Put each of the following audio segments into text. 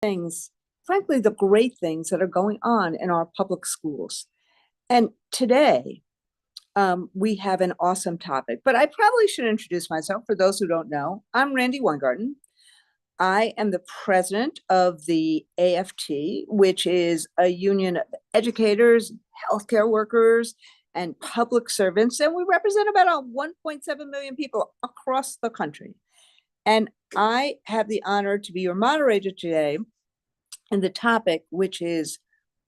things, frankly, the great things that are going on in our public schools. And today, we have an awesome topic, but I probably should introduce myself for those who don't know. I'm Randy Weingarten. I am the president of the AFT, which is a union of educators, healthcare workers, and public servants. And we represent about 1.7 million people across the country. And I have the honor to be your moderator today and the topic, which is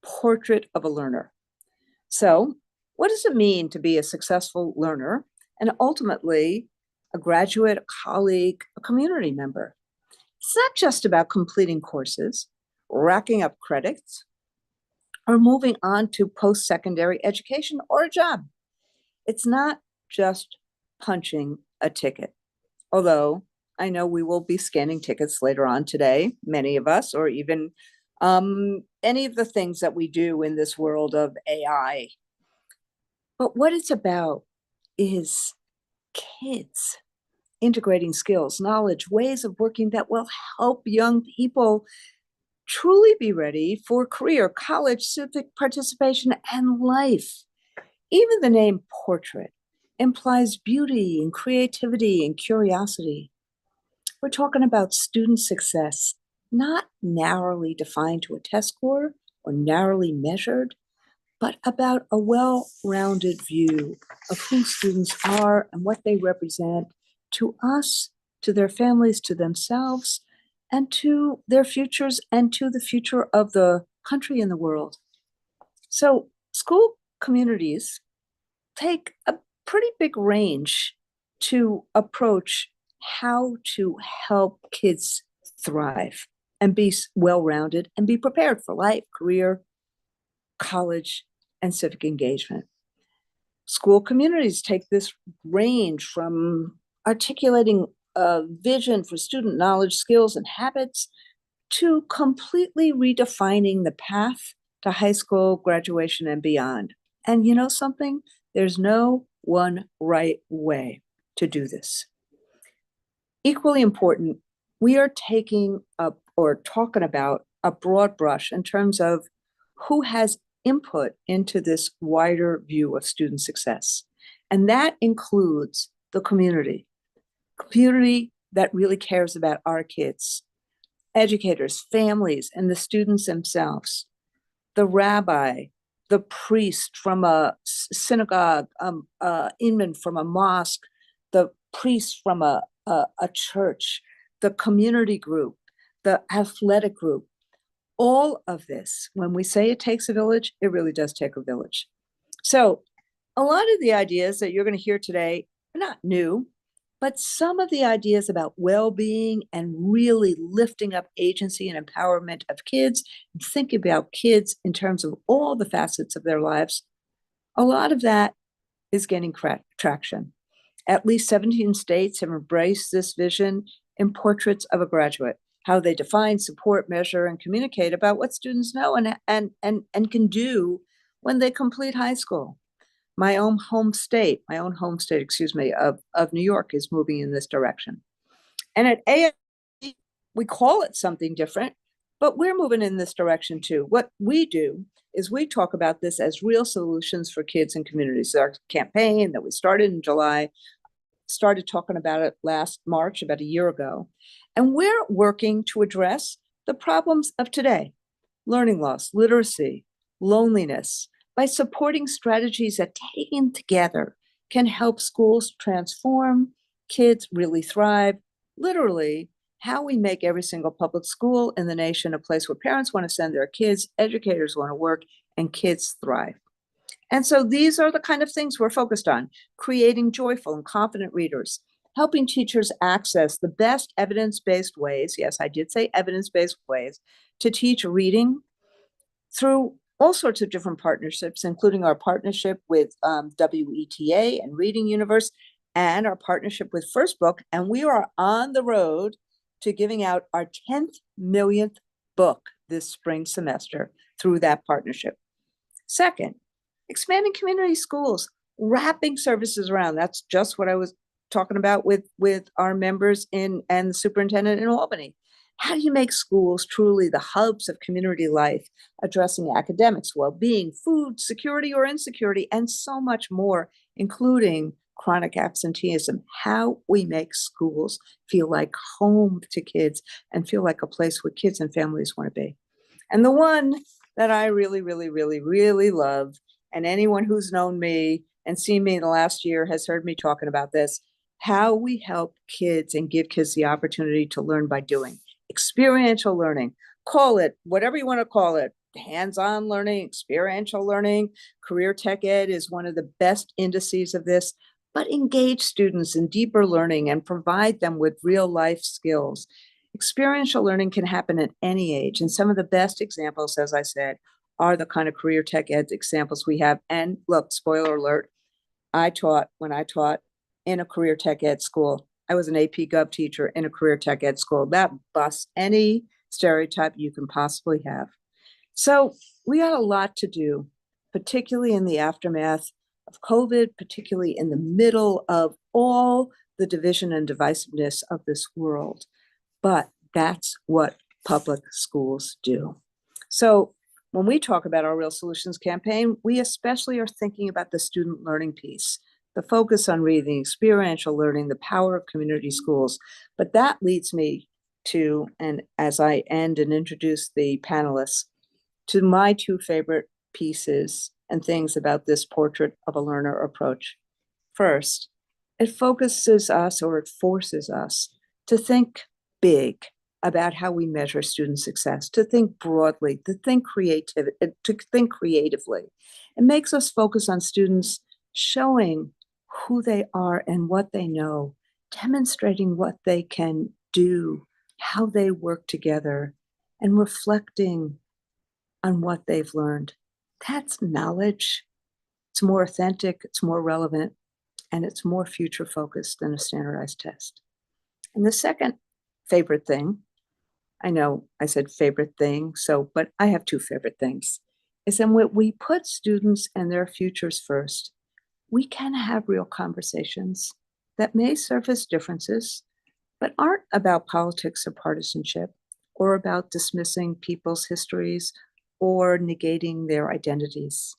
portrait of a learner. So, what does it mean to be a successful learner and ultimately a graduate, a colleague, a community member? It's not just about completing courses, racking up credits, or moving on to post secondary education or a job. It's not just punching a ticket, although I know we will be scanning tickets later on today, many of us, or even any of the things that we do in this world of AI. But what it's about is kids integrating skills, knowledge, ways of working that will help young people truly be ready for career, college, civic participation, and life. Even the name portrait implies beauty and creativity and curiosity. We're talking about student success, not narrowly defined to a test score or narrowly measured, but about a well-rounded view of who students are and what they represent to us, to their families, to themselves, and to their futures and to the future of the country and the world. So school communities take a pretty big range to approach how to help kids thrive and be well-rounded and be prepared for life, career, college, and civic engagement. School communities take this range from articulating a vision for student knowledge, skills, and habits to completely redefining the path to high school graduation and beyond. And you know something? There's no one right way to do this. Equally important, we are taking up or talking about a broad brush in terms of who has input into this wider view of student success. And that includes the community that really cares about our kids, educators, families, and the students themselves, the rabbi, the priest from a synagogue, imam from a mosque, the priest from a church, the community group, the athletic group. All of this, when we say it takes a village, it really does take a village. So a lot of the ideas that you're going to hear today are not new, but some of the ideas about well-being and really lifting up agency and empowerment of kids, and thinking about kids in terms of all the facets of their lives, a lot of that is getting traction. At least 17 states have embraced this vision in Portraits of a Graduate, how they define, support, measure, and communicate about what students know and can do when they complete high school. My own home state, of New York is moving in this direction. And at AFT, we call it something different, but we're moving in this direction too. What we do is we talk about this as real solutions for kids and communities. Our campaign that we started in July, started talking about it last March, about a year ago. And we're working to address the problems of today: learning loss, literacy, loneliness, by supporting strategies that taken together can help schools transform, kids really thrive, literally how we make every single public school in the nation a place where parents want to send their kids, educators want to work, and kids thrive. And so these are the kind of things we're focused on: creating joyful and confident readers, helping teachers access the best evidence-based ways, yes, I did say evidence-based ways, to teach reading through all sorts of different partnerships, including our partnership with WETA and Reading Universe, and our partnership with First Book. And we are on the road to giving out our 10th millionth book this spring semester through that partnership. Second, expanding community schools, wrapping services around. That's just what I was talking about with our members and the superintendent in Albany. How do you make schools truly the hubs of community life, addressing academics, well-being, food security or insecurity, and so much more, including chronic absenteeism? How we make schools feel like home to kids and feel like a place where kids and families want to be. And the one that I really, really, really, really love, and anyone who's known me and seen me in the last year has heard me talking about this, how we help kids and give kids the opportunity to learn by doing. Experiential learning, call it whatever you want to call it, hands-on learning, experiential learning. Career Tech Ed is one of the best indices of this, but engage students in deeper learning and provide them with real life skills. Experiential learning can happen at any age, and some of the best examples, as I said, are the kind of Career Tech Ed examples we have. And look, spoiler alert, when I taught in a Career Tech Ed school, I was an AP Gov teacher in a Career Tech Ed school. That busts any stereotype you can possibly have. So we got a lot to do, particularly in the aftermath of COVID, particularly in the middle of all the division and divisiveness of this world. But that's what public schools do. So when we talk about our Real Solutions campaign, we especially are thinking about the student learning piece, the focus on reading, experiential learning, the power of community schools. But that leads me to, and as I end and introduce the panelists, to my two favorite pieces and things about this portrait of a learner approach. First, it focuses us, or it forces us, to think big about how we measure student success, to think broadly, to think creatively. It makes us focus on students showing who they are and what they know, demonstrating what they can do, how they work together, and reflecting on what they've learned. That's knowledge. It's more authentic, it's more relevant, and it's more future focused than a standardized test. And the second favorite thing, I know I said favorite thing, but I have two favorite things, is that when we put students and their futures first, we can have real conversations that may surface differences, but aren't about politics or partisanship, or about dismissing people's histories or negating their identities.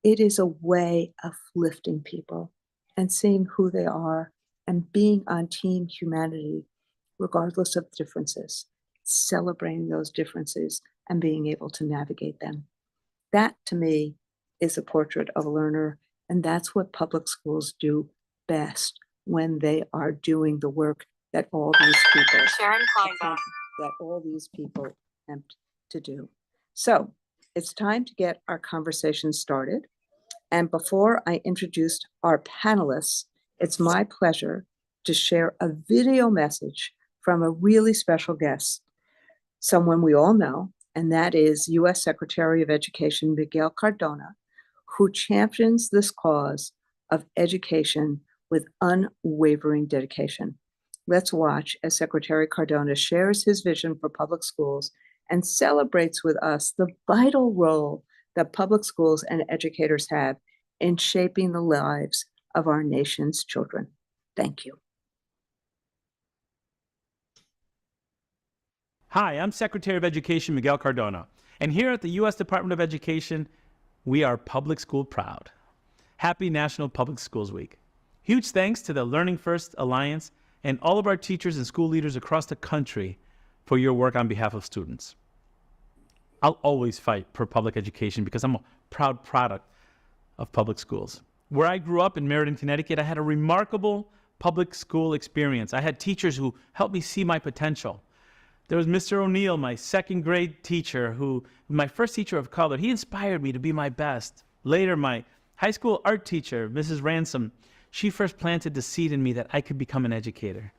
It is a way of lifting people and seeing who they are and being on team humanity, regardless of differences, celebrating those differences and being able to navigate them. That, to me, is a portrait of a learner, and that's what public schools do best when they are doing the work that all these people attempt to do. So it's time to get our conversation started. And before I introduce our panelists, it's my pleasure to share a video message from a really special guest, someone we all know, and that is U.S. Secretary of Education Miguel Cardona, who champions this cause of education with unwavering dedication. Let's watch as Secretary Cardona shares his vision for public schools and celebrates with us the vital role that public schools and educators have in shaping the lives of our nation's children. Thank you. Hi, I'm Secretary of Education Miguel Cardona, and here at the U.S. Department of Education, we are public school proud. Happy National Public Schools Week. Huge thanks to the Learning First Alliance and all of our teachers and school leaders across the country for your work on behalf of students. I'll always fight for public education because I'm a proud product of public schools. Where I grew up in Meriden, Connecticut, I had a remarkable public school experience. I had teachers who helped me see my potential. There was Mr. O'Neill, my second grade teacher, my first teacher of color. He inspired me to be my best. Later, my high school art teacher, Mrs. Ransom, she first planted the seed in me that I could become an educator.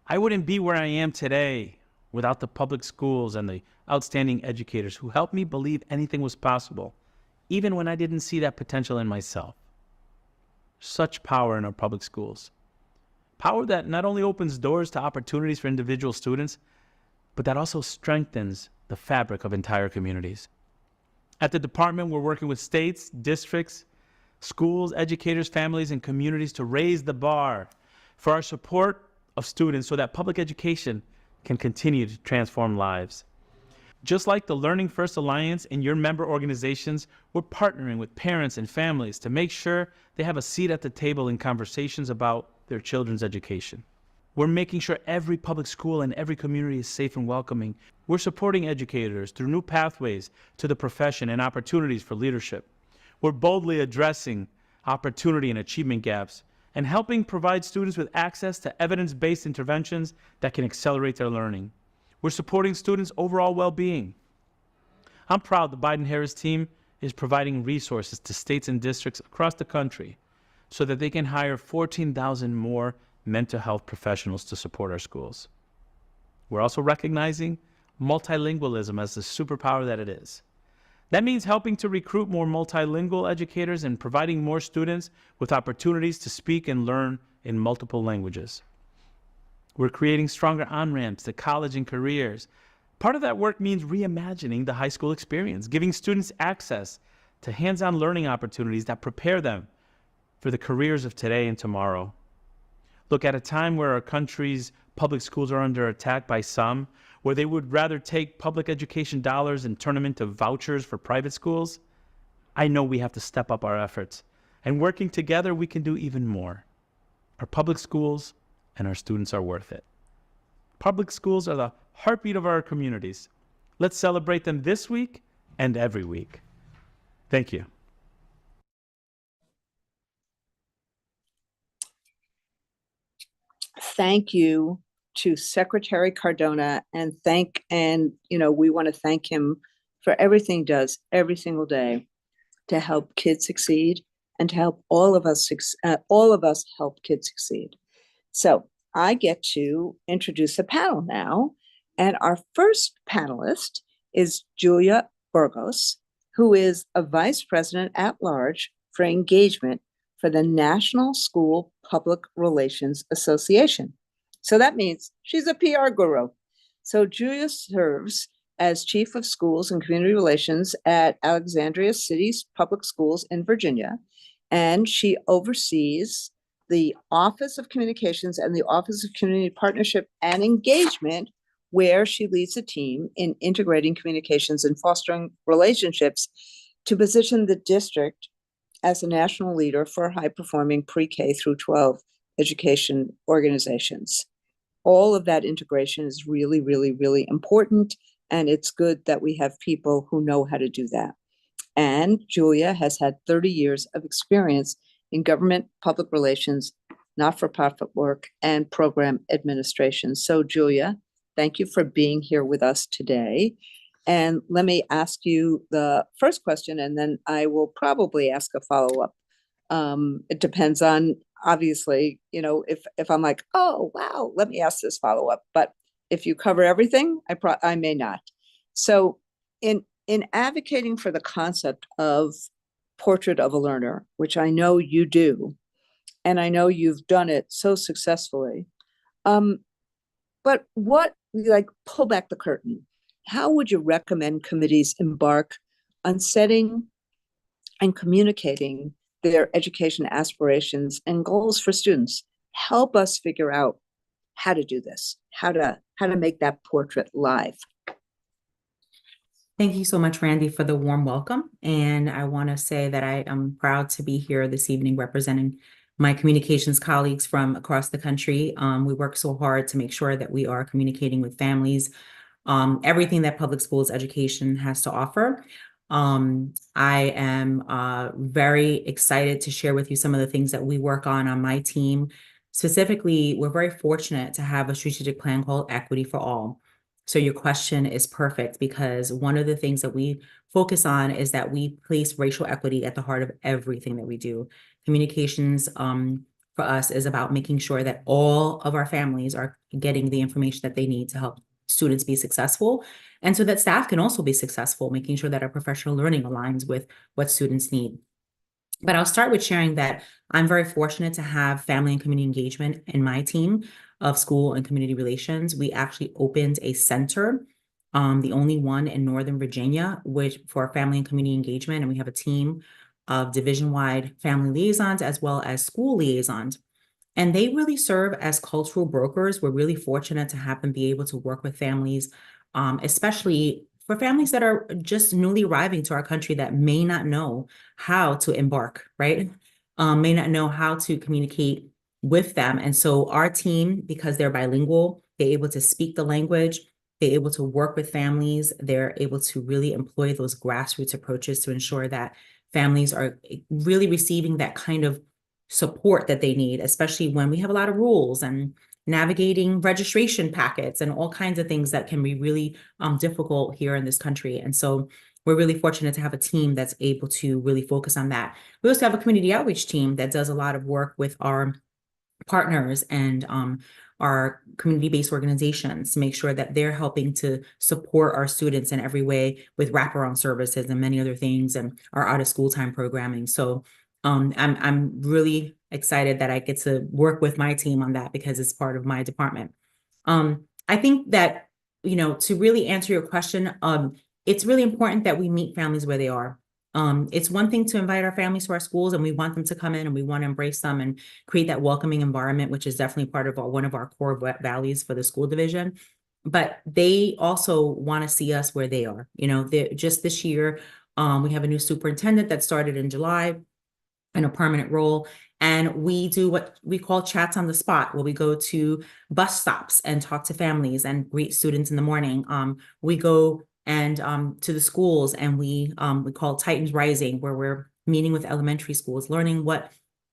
I wouldn't be where I am today without the public schools and the outstanding educators who helped me believe anything was possible, even when I didn't see that potential in myself. Such power in our public schools. Power that not only opens doors to opportunities for individual students, but that also strengthens the fabric of entire communities. At the department, we're working with states, districts, schools, educators, families, and communities to raise the bar for our support of students so that public education can continue to transform lives. Just like the Learning First Alliance and your member organizations, we're partnering with parents and families to make sure they have a seat at the table in conversations about their children's education. We're making sure every public school and every community is safe and welcoming. We're supporting educators through new pathways to the profession and opportunities for leadership. We're boldly addressing opportunity and achievement gaps and helping provide students with access to evidence-based interventions that can accelerate their learning. We're supporting students' overall well-being. I'm proud the Biden-Harris team is providing resources to states and districts across the country so that they can hire 14,000 more mental health professionals to support our schools. We're also recognizing multilingualism as the superpower that it is. That means helping to recruit more multilingual educators and providing more students with opportunities to speak and learn in multiple languages. We're creating stronger on-ramps to college and careers. Part of that work means reimagining the high school experience, giving students access to hands-on learning opportunities that prepare them for the careers of today and tomorrow. Look, at a time where our country's public schools are under attack by some, where they would rather take public education dollars and turn them into vouchers for private schools, I know we have to step up our efforts. And working together, we can do even more. Our public schools and our students are worth it. Public schools are the heartbeat of our communities. Let's celebrate them this week and every week. Thank you. Thank you to Secretary Cardona, and we want to thank him for everything he does every single day to help kids succeed and to help all of us help kids succeed. So I get to introduce the panel now, and our first panelist is Julia Burgos, who is a Vice President at Large for Engagement for the National School Public Relations Association. So that means she's a PR guru. So Julia serves as Chief of Schools and Community Relations at Alexandria City's Public Schools in Virginia, and she oversees the Office of Communications and the Office of Community Partnership and Engagement, where she leads a team in integrating communications and fostering relationships to position the district as a national leader for high-performing pre-K through 12 education organizations. All of that integration is really, really, really important, and it's good that we have people who know how to do that. And Julia has had 30 years of experience in government, public relations, not-for-profit work, and program administration. So Julia, thank you for being here with us today. And let me ask you the first question, and then I will probably ask a follow-up. It depends on, obviously, if I'm like, oh, wow, let me ask this follow-up. But if you cover everything, I may not. So in advocating for the concept of Portrait of a Learner, which I know you do, and I know you've done it so successfully, but pull back the curtain. How would you recommend committees embark on setting and communicating their education aspirations and goals for students? Help us figure out how to do this, how to make that portrait live. Thank you so much, Randy, for the warm welcome. And I want to say that I am proud to be here this evening representing my communications colleagues from across the country. We work so hard to make sure that we are communicating with families, everything that public schools education has to offer. I am very excited to share with you some of the things that we work on my team. Specifically, we're very fortunate to have a strategic plan called Equity for All. So your question is perfect, because one of the things that we focus on is that we place racial equity at the heart of everything that we do. Communications for us is about making sure that all of our families are getting the information that they need to help students be successful, and so that staff can also be successful, making sure that our professional learning aligns with what students need. But I'll start with sharing that I'm very fortunate to have family and community engagement in my team of school and community relations. We actually opened a center, the only one in Northern Virginia, for family and community engagement. And we have a team of division-wide family liaisons as well as school liaisons. And they really serve as cultural brokers. We're really fortunate to have them be able to work with families, especially for families that are just newly arriving to our country that may not know how to embark, right? May not know how to communicate with them. And so our team, because they're bilingual, they're able to speak the language, they're able to work with families, they're able to really employ those grassroots approaches to ensure that families are really receiving that kind of support that they need, especially when we have a lot of rules and navigating registration packets and all kinds of things that can be really difficult here in this country. And so we're really fortunate to have a team that's able to really focus on that. We also have a community outreach team that does a lot of work with our partners and our community-based organizations to make sure that they're helping to support our students in every way with wraparound services and many other things, and our out-of-school time programming. So I'm really excited that I get to work with my team on that because it's part of my department. I think that, to really answer your question, it's really important that we meet families where they are. It's one thing to invite our families to our schools and we want them to come in and we want to embrace them and create that welcoming environment, which is definitely part of one of our core values for the school division. But they also want to see us where they are. Just this year, we have a new superintendent that started in July in a permanent role. And we do what we call chats on the spot, where we go to bus stops and talk to families and greet students in the morning. We go and to the schools and we call Titans Rising, where we're meeting with elementary schools, learning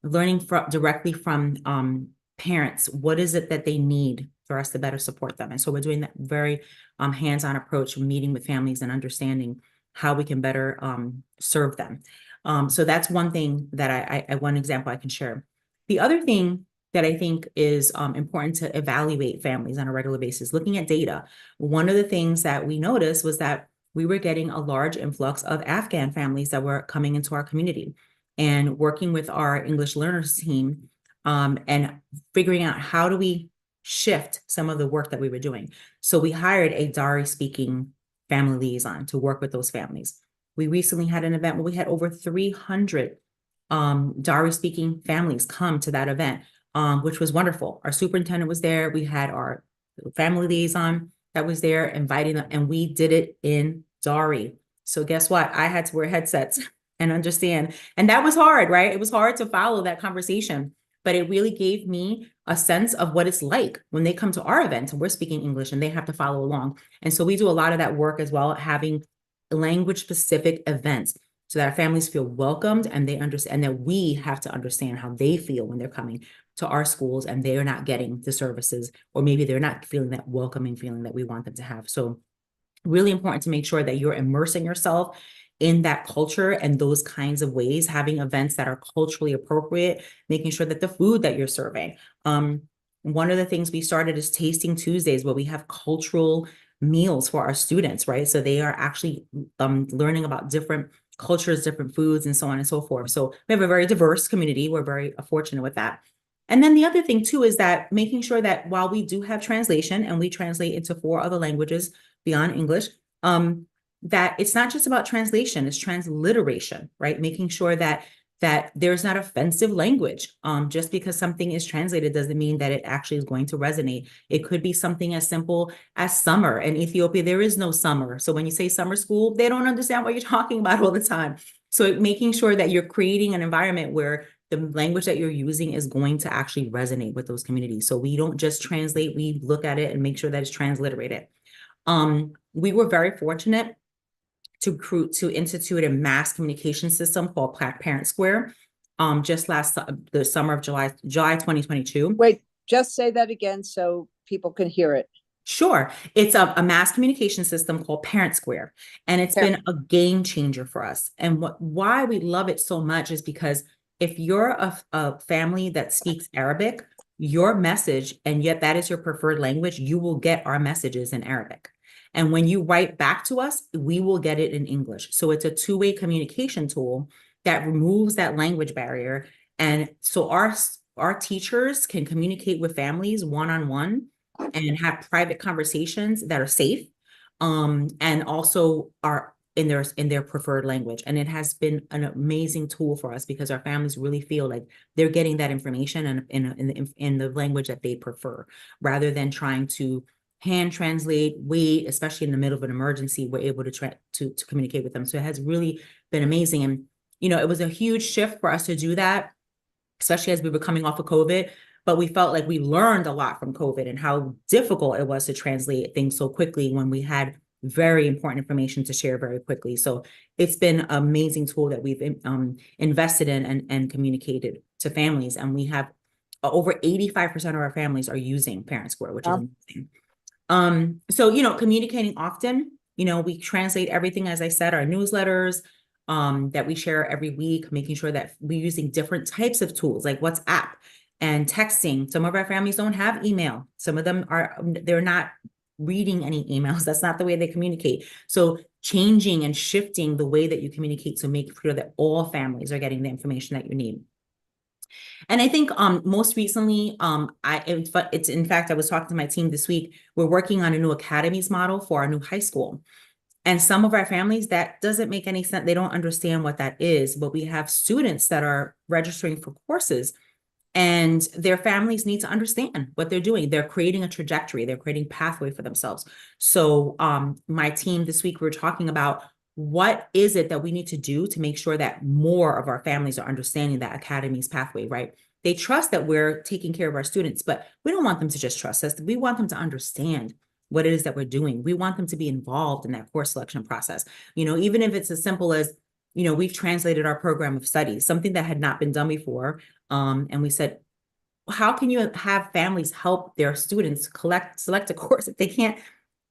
directly from parents. What is it that they need for us to better support them? And so we're doing that very hands-on approach, meeting with families and understanding how we can better serve them. So that's one thing that one example I can share. The other thing that I think is important to evaluate families on a regular basis, looking at data. One of the things that we noticed was that we were getting a large influx of Afghan families that were coming into our community, and working with our English learners team and figuring out how do we shift some of the work that we were doing. So we hired a Dari speaking family liaison to work with those families. We recently had an event where we had over 300 Dari speaking families come to that event, which was wonderful. Our superintendent was there. We had our family liaison that was there inviting them, and we did it in Dari. So guess what? I had to wear headsets and understand. And that was hard, right? It was hard to follow that conversation, but it really gave me a sense of what it's like when they come to our event and we're speaking English and they have to follow along. And so we do a lot of that work as well, having language specific events so that our families feel welcomed and they understand, and that we have to understand how they feel when they're coming to our schools and they are not getting the services, or maybe they're not feeling that welcoming feeling that we want them to have. So really important to make sure that you're immersing yourself in that culture and those kinds of ways, having events that are culturally appropriate, making sure that the food that you're serving. One of the things we started is Tasting Tuesdays, where we have cultural meals for our students, right? So they are actually learning about different cultures, different foods, and so on and so forth. So we have a very diverse community. We're very fortunate with that. And then the other thing too is that making sure that while we do have translation and we translate into 4 other languages beyond English, that it's not just about translation, it's transliteration, right? Making sure that there's not offensive language. Just because something is translated doesn't mean that it actually is going to resonate. It could be something as simple as summer. In Ethiopia, there is no summer. So when you say summer school, they don't understand what you're talking about all the time. So making sure that you're creating an environment where the language that you're using is going to actually resonate with those communities. So we don't just translate, we look at it and make sure that it's transliterated. We were very fortunate to institute a mass communication system called Parent Square, just the summer of July 2022. Wait, just say that again so people can hear it. Sure. It's a mass communication system called Parent Square, and it's been a game changer for us. And why we love it so much is because if you're a family that speaks Arabic, your message, and yet that is your preferred language, you will get our messages in Arabic. And when you write back to us, we will get it in English. So it's a two-way communication tool that removes that language barrier. And so our teachers can communicate with families one-on-one and have private conversations that are safe. And also our in their preferred language. And it has been an amazing tool for us because our families really feel like they're getting that information in the language that they prefer, rather than trying to hand translate, wait, especially in the middle of an emergency, we're able to try to communicate with them. So it has really been amazing. And, it was a huge shift for us to do that, especially as we were coming off of COVID. But we felt like we learned a lot from COVID and how difficult it was to translate things so quickly when we had very important information to share very quickly. So it's been an amazing tool that we've invested in and communicated to families. And we have over 85% of our families are using Parent Square, which is amazing. So, communicating often, we translate everything, as I said, our newsletters that we share every week, making sure that we're using different types of tools like WhatsApp and texting. Some of our families don't have email. Some of them they're not reading any emails. That's not the way they communicate. So changing and shifting the way that you communicate to make sure that all families are getting the information that you need. And I think most recently, it's in fact, I was talking to my team this week, we're working on a new academies model for our new high school. And some of our families, that doesn't make any sense. They don't understand what that is, but we have students that are registering for courses and their families need to understand what they're doing. They're creating a trajectory. They're creating pathway for themselves. So my team this week, we were talking about what is it that we need to do to make sure that more of our families are understanding that academy's pathway, right? They trust that we're taking care of our students, but we don't want them to just trust us. We want them to understand what it is that we're doing. We want them to be involved in that course selection process. Even if it's as simple as, we've translated our program of studies, something that had not been done before. And we said, how can you have families help their students select a course if they can't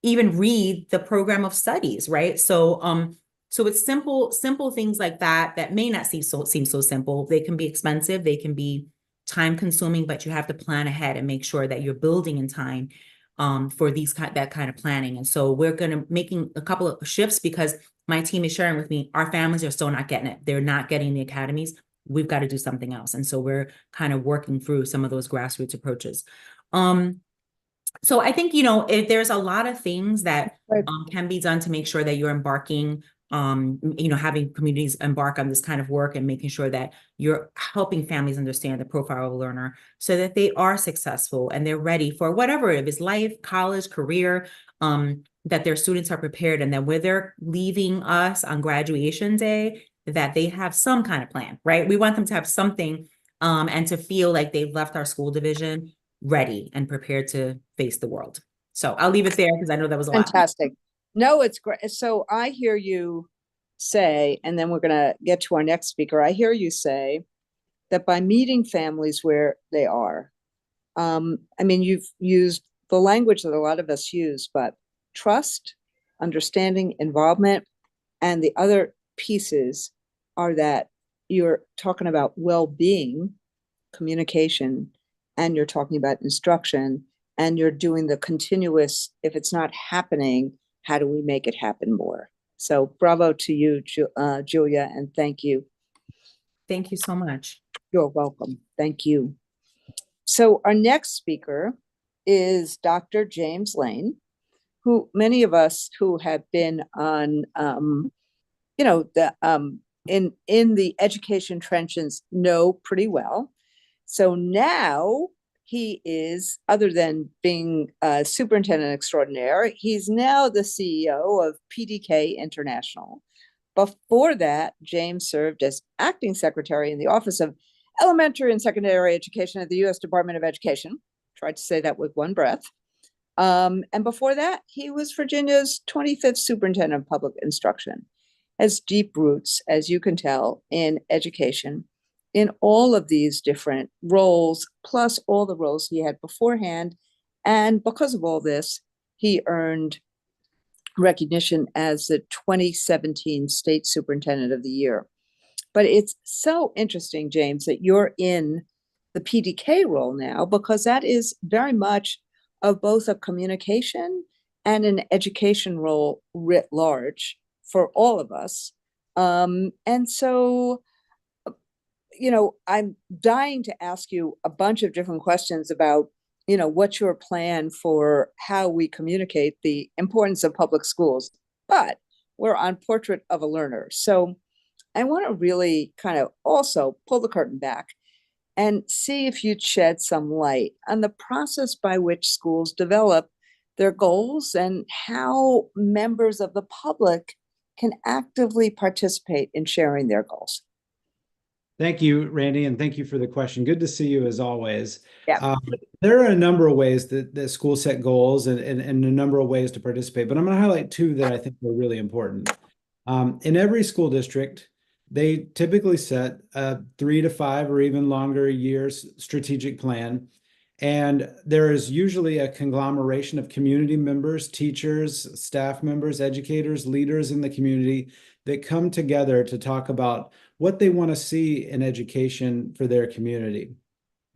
even read the program of studies, right? So it's simple things like that may not seem so simple. They can be expensive, they can be time consuming, but you have to plan ahead and make sure that you're building in time for that kind of planning. And so we're making a couple of shifts because my team is sharing with me, our families are still not getting it. They're not getting the academies. We've got to do something else. And so we're kind of working through some of those grassroots approaches. So I think, if there's a lot of things that can be done to make sure that you're embarking, having communities embark on this kind of work and making sure that you're helping families understand the profile of a learner so that they are successful and they're ready for whatever it is, life, college, career, that their students are prepared, and that when they're leaving us on graduation day, that they have some kind of plan, right? We want them to have something and to feel like they've left our school division ready and prepared to face the world. So I'll leave it there because I know that was a lot. Fantastic. No, it's great. So I hear you say, and then we're going to get to our next speaker. I hear you say that by meeting families where they are, you've used the language that a lot of us use, but trust, understanding, involvement, and the other pieces are that you're talking about well-being, communication, and you're talking about instruction, and you're doing the continuous, if it's not happening, how do we make it happen more? So bravo to you, Julia, and thank you. Thank you so much. You're welcome. Thank you. So our next speaker is Dr. James Lane, who many of us who have been on, in the education trenches know pretty well. So now he is, other than being a superintendent extraordinaire, he's now the CEO of PDK International. Before that, James served as acting secretary in the Office of Elementary and Secondary Education at the U.S. Department of Education. Tried to say that with one breath. And before that, he was Virginia's 25th superintendent of public instruction. Has deep roots, as you can tell, in education, in all of these different roles, plus all the roles he had beforehand. And because of all this, he earned recognition as the 2017 State Superintendent of the Year. But it's so interesting, James, that you're in the PDK role now, because that is very much of both a communication and an education role writ large for all of us. And so, I'm dying to ask you a bunch of different questions about, what's your plan for how we communicate the importance of public schools. But we're on Portrait of a Learner. So I want to really kind of also pull the curtain back and see if you'd shed some light on the process by which schools develop their goals and how members of the public can actively participate in sharing their goals. Thank you, Randy, and thank you for the question. Good to see you as always. Yeah. There are a number of ways that schools set goals and a number of ways to participate, but I'm going to highlight two that I think are really important. In every school district, they typically set a 3 to 5 or even longer years strategic plan. And there is usually a conglomeration of community members, teachers, staff members, educators, leaders in the community that come together to talk about what they want to see in education for their community.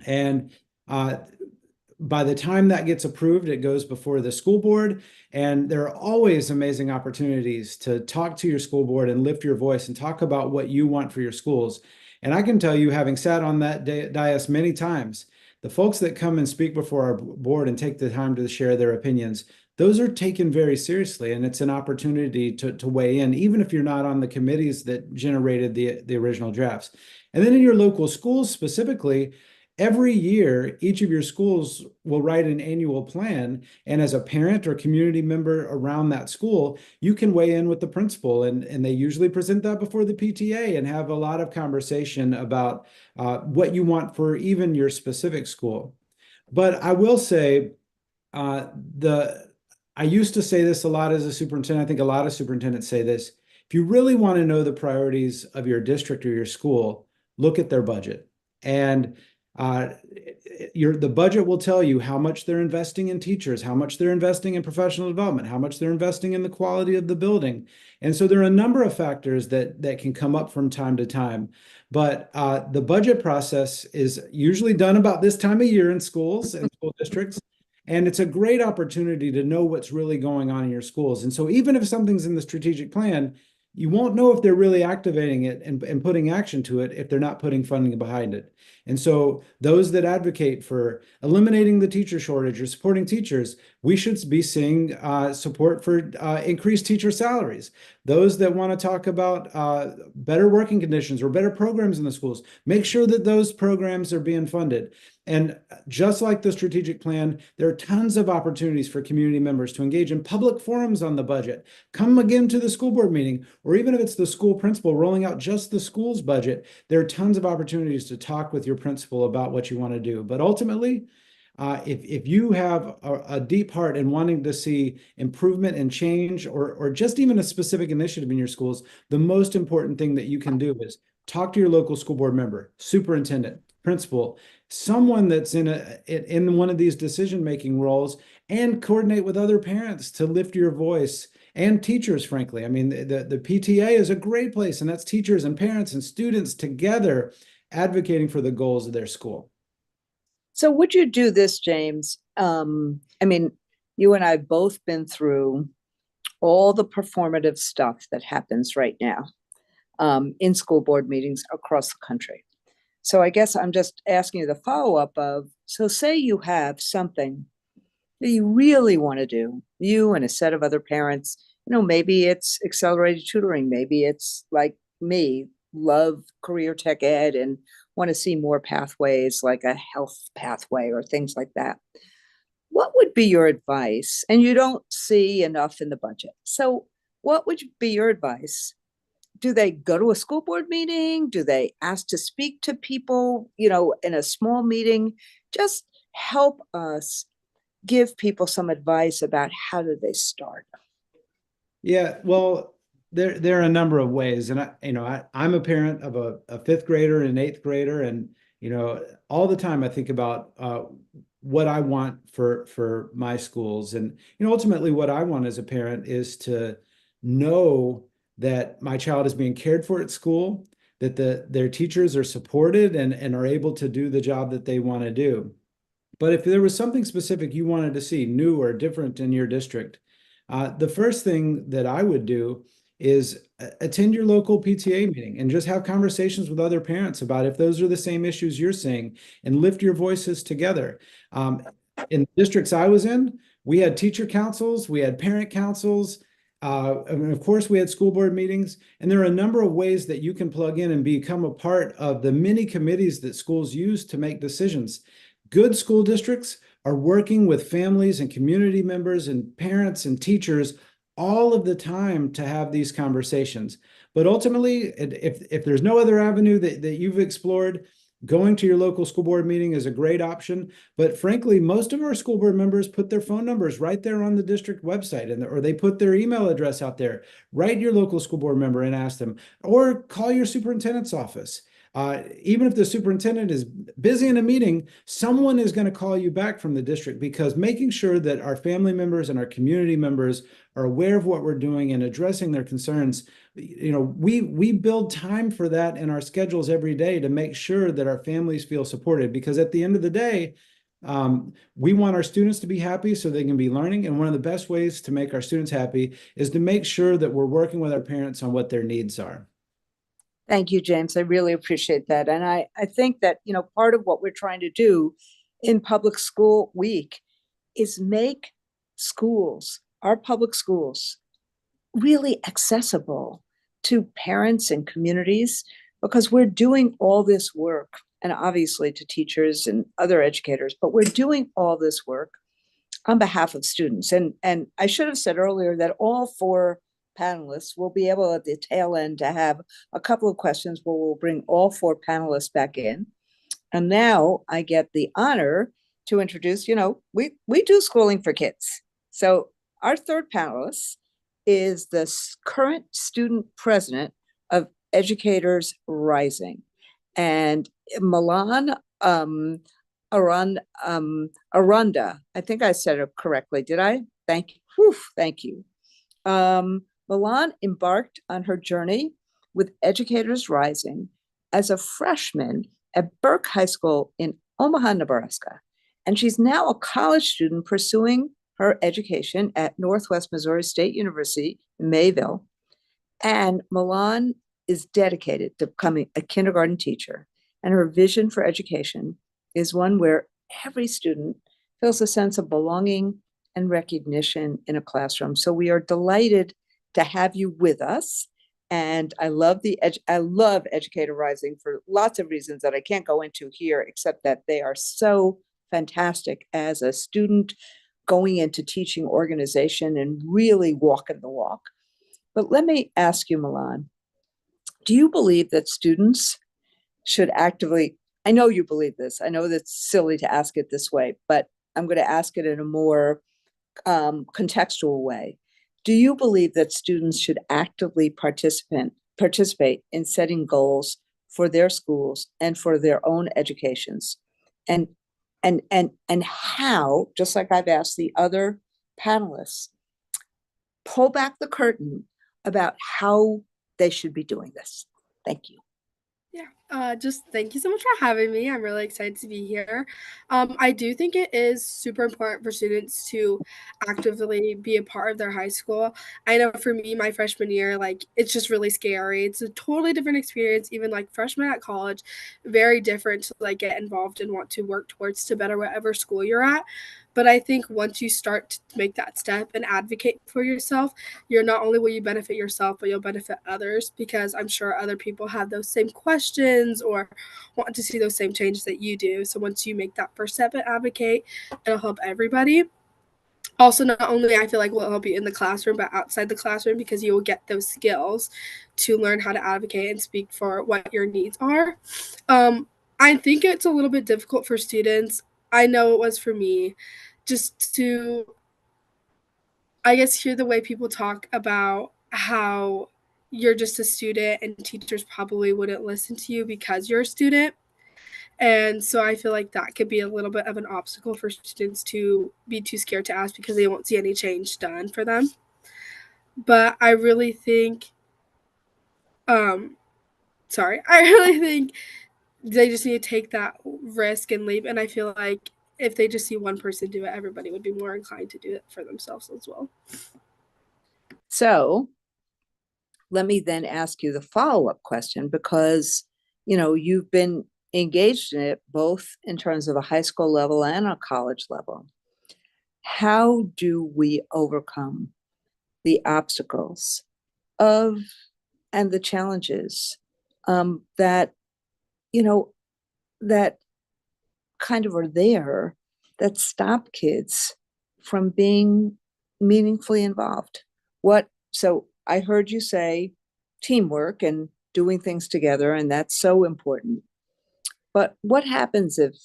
And by the time that gets approved, it goes before the school board. And there are always amazing opportunities to talk to your school board and lift your voice and talk about what you want for your schools. And I can tell you, having sat on that dais many times, the folks that come and speak before our board and take the time to share their opinions, those are taken very seriously. And it's an opportunity to weigh in, even if you're not on the committees that generated the original drafts. And then in your local schools specifically, every year, each of your schools will write an annual plan. And as a parent or community member around that school, you can weigh in with the principal. And they usually present that before the PTA and have a lot of conversation about what you want for even your specific school. But I will say, I used to say this a lot as a superintendent. I think a lot of superintendents say this. If you really want to know the priorities of your district or your school, look at their budget. And the budget will tell you how much they're investing in teachers, how much they're investing in professional development, how much they're investing in the quality of the building. And so there are a number of factors that can come up from time to time. But the budget process is usually done about this time of year in schools and school districts. And it's a great opportunity to know what's really going on in your schools. And so even if something's in the strategic plan, you won't know if they're really activating it and putting action to it if they're not putting funding behind it. And so those that advocate for eliminating the teacher shortage or supporting teachers, we should be seeing support for increased teacher salaries. Those that want to talk about better working conditions or better programs in the schools, make sure that those programs are being funded. And just like the strategic plan, there are tons of opportunities for community members to engage in public forums on the budget. Come again to the school board meeting, or even if it's the school principal rolling out just the school's budget, there are tons of opportunities to talk with your principal about what you want to do. But ultimately, if you have a deep heart in wanting to see improvement and change, or just even a specific initiative in your schools, the most important thing that you can do is talk to your local school board member, superintendent, principal, someone that's in one of these decision-making roles, and coordinate with other parents to lift your voice, and teachers, frankly. I mean, the PTA is a great place, and that's teachers and parents and students together advocating for the goals of their school. So would you do this, James? I mean, you and I have both been through all the performative stuff that happens right now in school board meetings across the country. So I guess I'm just asking you the follow-up of, so say you have something that you really want to do, you and a set of other parents, maybe it's accelerated tutoring, maybe it's like me, love career tech ed and want to see more pathways like a health pathway or things like that. What would be your advice? And you don't see enough in the budget. So what would be your advice? Do they go to a school board meeting? Do they ask to speak to people, in a small meeting? Just help us give people some advice about how do they start. Yeah, well, there are a number of ways. And I'm a parent of a fifth grader and an eighth grader. And, all the time I think about what I want for my schools. And, ultimately what I want as a parent is to know that my child is being cared for at school, that their teachers are supported and are able to do the job that they want to do. But if there was something specific you wanted to see, new or different in your district, the first thing that I would do is attend your local PTA meeting and just have conversations with other parents about if those are the same issues you're seeing, and lift your voices together. In the districts I was in, we had teacher councils, we had parent councils, And of course, we had school board meetings, and there are a number of ways that you can plug in and become a part of the many committees that schools use to make decisions. Good school districts are working with families and community members and parents and teachers all of the time to have these conversations. But ultimately, if there's no other avenue that you've explored, going to your local school board meeting is a great option. But frankly, most of our school board members put their phone numbers right there on the district website, or they put their email address out there. Write your local school board member and ask them, or call your superintendent's office. Even if the superintendent is busy in a meeting, someone is going to call you back from the district, because making sure that our family members and our community members are aware of what we're doing and addressing their concerns, we build time for that in our schedules every day to make sure that our families feel supported, because at the end of the day, we want our students to be happy so they can be learning. And one of the best ways to make our students happy is to make sure that we're working with our parents on what their needs are. Thank you, James. I really appreciate that. And I think that, part of what we're trying to do in Public School Week is make schools, our public schools, really accessible to parents and communities, because we're doing all this work, and obviously to teachers and other educators, but we're doing all this work on behalf of students. And I should have said earlier that all 4 panelists will be able at the tail end to have a couple of questions where we'll bring all 4 panelists back in. And now I get the honor to introduce, we do schooling for kids. So our third panelist is the current student president of Educators Rising, and Milan Aranda. I think I said it correctly. Did I? Thank you. Whew, thank you. Milan embarked on her journey with Educators Rising as a freshman at Burke High School in Omaha, Nebraska. And she's now a college student pursuing her education at Northwest Missouri State University in Mayville. And Milan is dedicated to becoming a kindergarten teacher. And her vision for education is one where every student feels a sense of belonging and recognition in a classroom. So we are delighted to have you with us. And I love Educator Rising for lots of reasons that I can't go into here, except that they are so fantastic as a student going into teaching organization and really walking the walk. But let me ask you, Milan, do you believe that students should actively, I know you believe this, I know that's silly to ask it this way, but I'm going to ask it in a more contextual way. Do you believe that students should actively participate in setting goals for their schools and for their own educations? And how, just like I've asked the other panelists, pull back the curtain about how they should be doing this. Thank you. Just thank you so much for having me. I'm really excited to be here. I do think it is super important for students to actively be a part of their high school. I know for me, my freshman year, it's just really scary. It's a totally different experience, even freshman at college, very different to get involved and want to work towards to better whatever school you're at. But I think once you start to make that step and advocate for yourself, you're not only will you benefit yourself, but you'll benefit others, because I'm sure other people have those same questions or want to see those same changes that you do. So once you make that first step and advocate, it'll help everybody. Also, not only I feel like will help you in the classroom, but outside the classroom, because you will get those skills to learn how to advocate and speak for what your needs are. I think it's a little bit difficult for students. I know it was for me, just to, I guess, hear the way people talk about how you're just a student and teachers probably wouldn't listen to you because you're a student. And so I feel like that could be a little bit of an obstacle for students to be too scared to ask because they won't see any change done for them. But I really think, I really think they just need to take that risk and leap. And I feel like if they just see one person do it, everybody would be more inclined to do it for themselves as well. So let me then ask you the follow-up question, because, you've been engaged in it both in terms of a high school level and a college level. How do we overcome the obstacles of and the challenges that, you know, that kind of are there that stop kids from being meaningfully involved. So I heard you say teamwork and doing things together, and that's so important. But what happens if,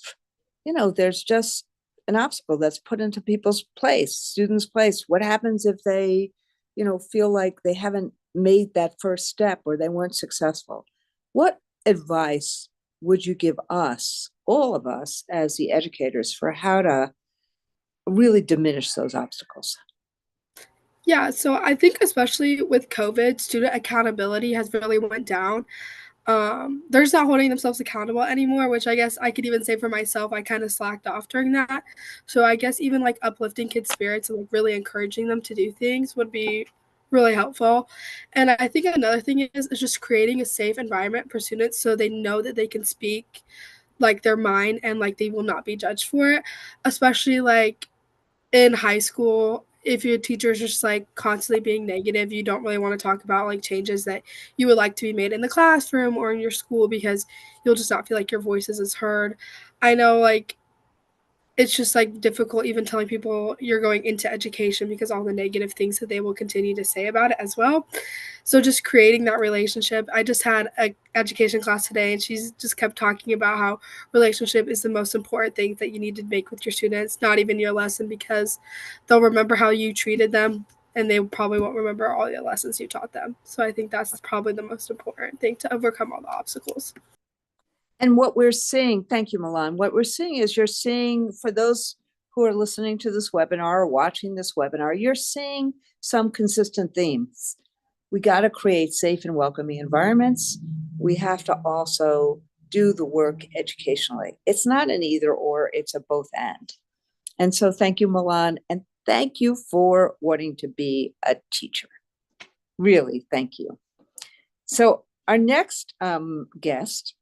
there's just an obstacle that's put into people's place, students' place? What happens if they, feel like they haven't made that first step or they weren't successful? What advice would you give us, all of us as the educators, for how to really diminish those obstacles? Yeah, so I think especially with COVID, student accountability has really went down. They're just not holding themselves accountable anymore, which I guess I could even say for myself, I kind of slacked off during that. So I guess even like uplifting kids' spirits and like really encouraging them to do things would be really helpful. And I think another thing is just creating a safe environment for students so they know that they can speak like their mind and like they will not be judged for it, especially like in high school. If your teacher is just like constantly being negative, you don't really want to talk about like changes that you would like to be made in the classroom or in your school, because you'll just not feel like your voices is heard. I know like it's just like difficult even telling people you're going into education because all the negative things that they will continue to say about it as well. So just creating that relationship. I just had a education class today and she's just kept talking about how relationship is the most important thing that you need to make with your students, not even your lesson, because they'll remember how you treated them and they probably won't remember all the lessons you taught them. So I think that's probably the most important thing to overcome all the obstacles. And what we're seeing, thank you, Milan. What we're seeing is you're seeing, for those who are listening to this webinar or watching this webinar, you're seeing some consistent themes. We got to create safe and welcoming environments. We have to also do the work educationally. It's not an either or, it's a both and. And so thank you, Milan. And thank you for wanting to be a teacher. Really, thank you. So our next guest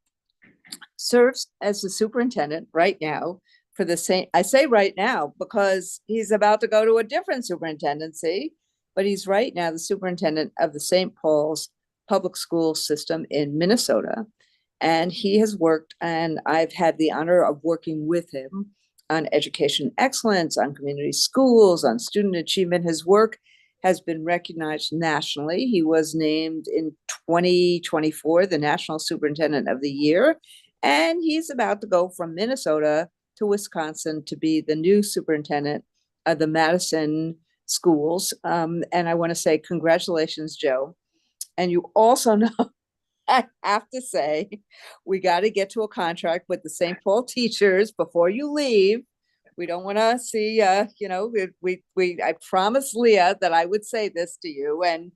serves as the superintendent right now for the same, I say right now because he's about to go to a different superintendency, but he's right now the superintendent of the St. Paul's public school system in Minnesota. And he has worked, and I've had the honor of working with him on education excellence, on community schools, on student achievement. His work has been recognized nationally. He was named in 2024 the National Superintendent of the Year, and he's about to go from Minnesota to Wisconsin to be the new superintendent of the Madison schools. And I want to say congratulations, Joe. And you also know, I have to say, we got to get to a contract with the St. Paul teachers before you leave. We don't want to see, I promised Leah that I would say this to you. And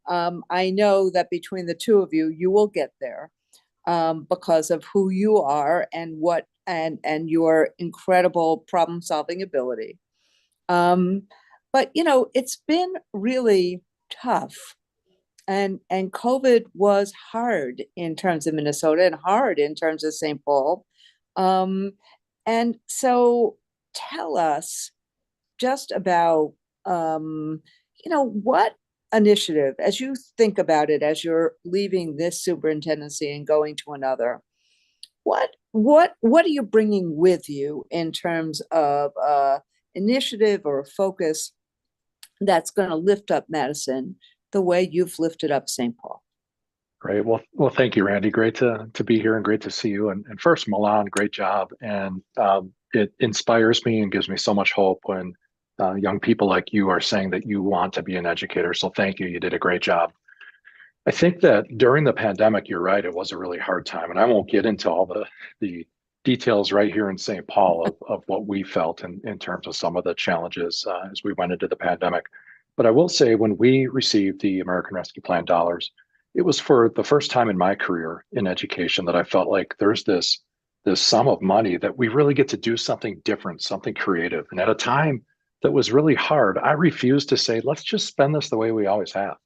I know that between the two of you, you will get there because of who you are and and your incredible problem solving ability. But, it's been really tough. And COVID was hard in terms of Minnesota and hard in terms of St. Paul. And so tell us just about, what initiative, as you think about it, as you're leaving this superintendency and going to another, what are you bringing with you in terms of initiative or focus that's going to lift up Madison the way you've lifted up St. Paul? Great. Well, thank you, Randy. Great to be here and great to see you. And first, Milan, great job. And it inspires me and gives me so much hope when young people like you are saying that you want to be an educator. So thank you. You did a great job. I think that during the pandemic, you're right, it was a really hard time. And I won't get into all the details right here in St. Paul of what we felt in terms of some of the challenges as we went into the pandemic. But I will say when we received the American Rescue Plan dollars, it was for the first time in my career in education that I felt like there's this sum of money that we really get to do something different, something creative. And at a time that was really hard, I refused to say, let's just spend this the way we always have.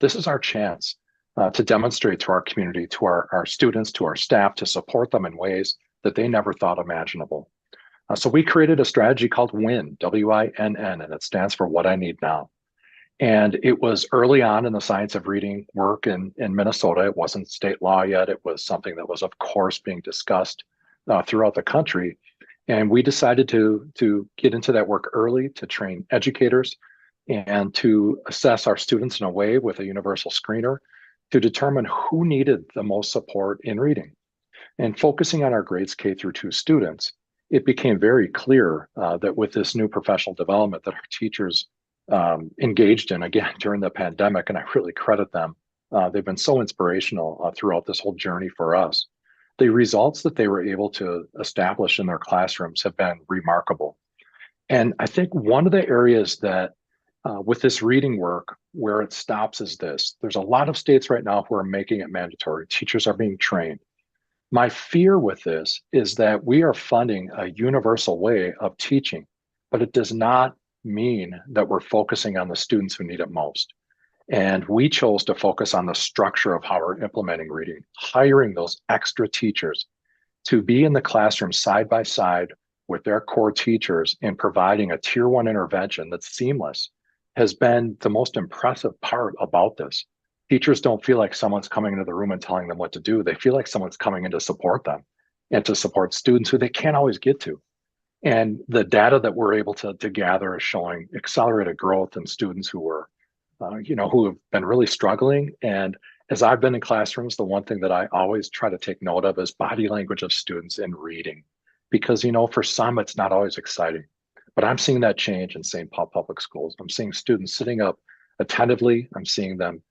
This is our chance to demonstrate to our community, to our students, to our staff, to support them in ways that they never thought imaginable. So we created a strategy called WINN, W-I-N-N, and it stands for What I Need Now. And it was early on in the science of reading work in Minnesota. It wasn't state law yet. It was something that was, of course, being discussed throughout the country. And we decided to get into that work early to train educators and to assess our students in a way with a universal screener to determine who needed the most support in reading. And focusing on our grades K through 2 students, it became very clear that with this new professional development that our teachers engaged in, again, during the pandemic, and I really credit them. They've been so inspirational throughout this whole journey for us. The results that they were able to establish in their classrooms have been remarkable. And I think one of the areas that with this reading work, where it stops is this. There's a lot of states right now who are making it mandatory. Teachers are being trained. My fear with this is that we are funding a universal way of teaching, but it does not mean that we're focusing on the students who need it most. And we chose to focus on the structure of how we're implementing reading, hiring those extra teachers to be in the classroom side by side with their core teachers and providing a tier 1 intervention that's seamless has been the most impressive part about this. Teachers don't feel like someone's coming into the room and telling them what to do. They feel like someone's coming in to support them and to support students who they can't always get to. And the data that we're able to gather is showing accelerated growth in students who were, who have been really struggling. And as I've been in classrooms, the one thing that I always try to take note of is body language of students in reading, because, for some, it's not always exciting. But I'm seeing that change in St. Paul Public Schools. I'm seeing students sitting up attentively. I'm seeing them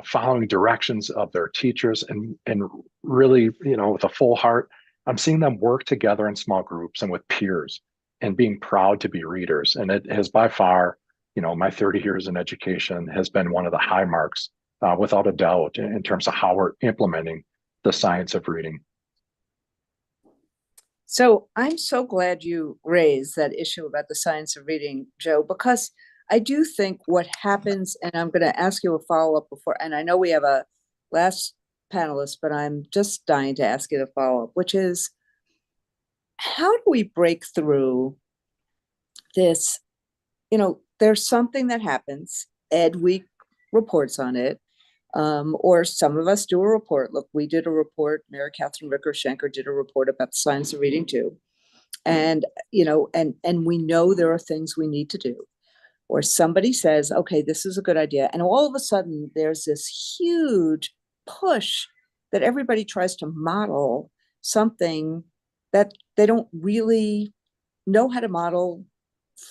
following directions of their teachers and really, with a full heart. I'm seeing them work together in small groups and with peers and being proud to be readers. And it has by far, my 30 years in education has been one of the high marks, without a doubt, in terms of how we're implementing the science of reading. So I'm so glad you raised that issue about the science of reading, Joe, because I do think what happens, and I'm going to ask you a follow-up before, and I know we have a last panelist, but I'm just dying to ask you the follow-up, which is, how do we break through this? There's something that happens, Ed Week reports on it, or some of us do a report. Look, we did a report, Mary Catherine Ricker-Schenker did a report about the science of reading too. And, and we know there are things we need to do. Or somebody says, okay, this is a good idea. And all of a sudden there's this huge push that everybody tries to model something that they don't really know how to model.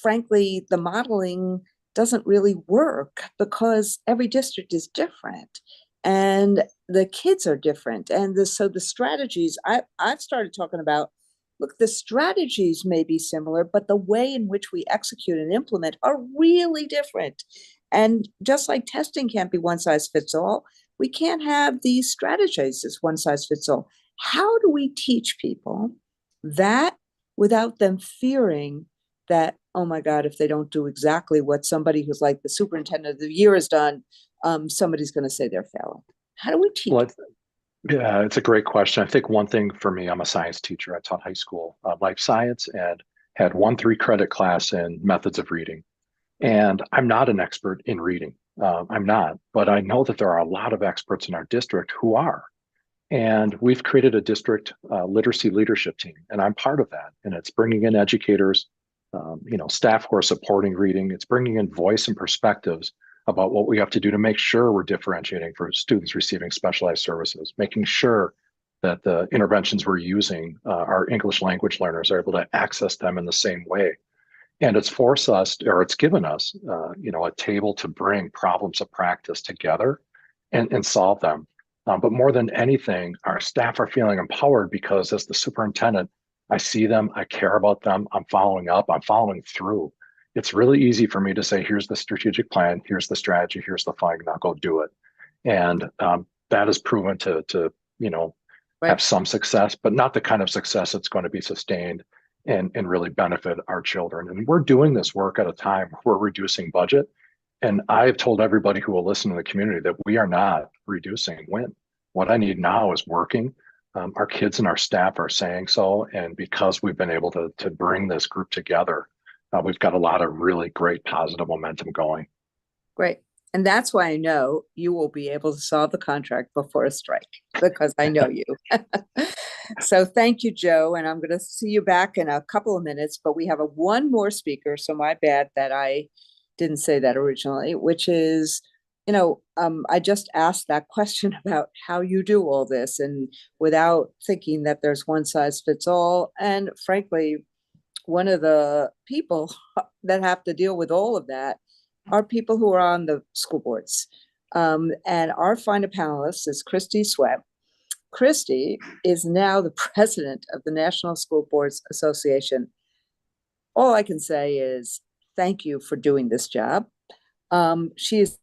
Frankly, the modeling doesn't really work because every district is different and the kids are different. And so the strategies, I've started talking about, look, the strategies may be similar, but the way in which we execute and implement are really different. And just like testing can't be one size fits all, we can't have these strategies as one size fits all. How do we teach people that without them fearing that, oh my God, if they don't do exactly what somebody who's like the superintendent of the year has done, somebody's going to say they're failing? How do we teach? Yeah, it's a great question. I think one thing for me, I'm a science teacher. I taught high school life science and had 1 3-credit class in methods of reading. And I'm not an expert in reading. I'm not, but I know that there are a lot of experts in our district who are. And we've created a district literacy leadership team, and I'm part of that. And it's bringing in educators, staff who are supporting reading. It's bringing in voice and perspectives about what we have to do to make sure we're differentiating for students receiving specialized services, making sure that the interventions we're using, our English language learners are able to access them in the same way. And it's given us, a table to bring problems of practice together and solve them. But more than anything, our staff are feeling empowered because as the superintendent, I see them, I care about them, I'm following up, I'm following through. It's really easy for me to say, here's the strategic plan, here's the strategy, here's the fund, now go do it. And that has proven to Right. have some success, but not the kind of success that's going to be sustained and really benefit our children. And we're doing this work at a time where we're reducing budget. And I've told everybody who will listen to the community that we are not reducing WIN. What I need now is working. Our kids and our staff are saying so. And because we've been able to bring this group together, we've got a lot of really great positive momentum going. Great. And that's why I know you will be able to solve the contract before a strike, because I know you. So thank you, Joe. And I'm going to see you back in a couple of minutes, but we have one more speaker. So my bad that I didn't say that originally, which is, I just asked that question about how you do all this, and without thinking that there's one size fits all. And frankly, one of the people that have to deal with all of that are people who are on the school boards. And our final panelist is Christy Sweat. Christy is now the president of the National School Boards Association. All I can say is thank you for doing this job. She is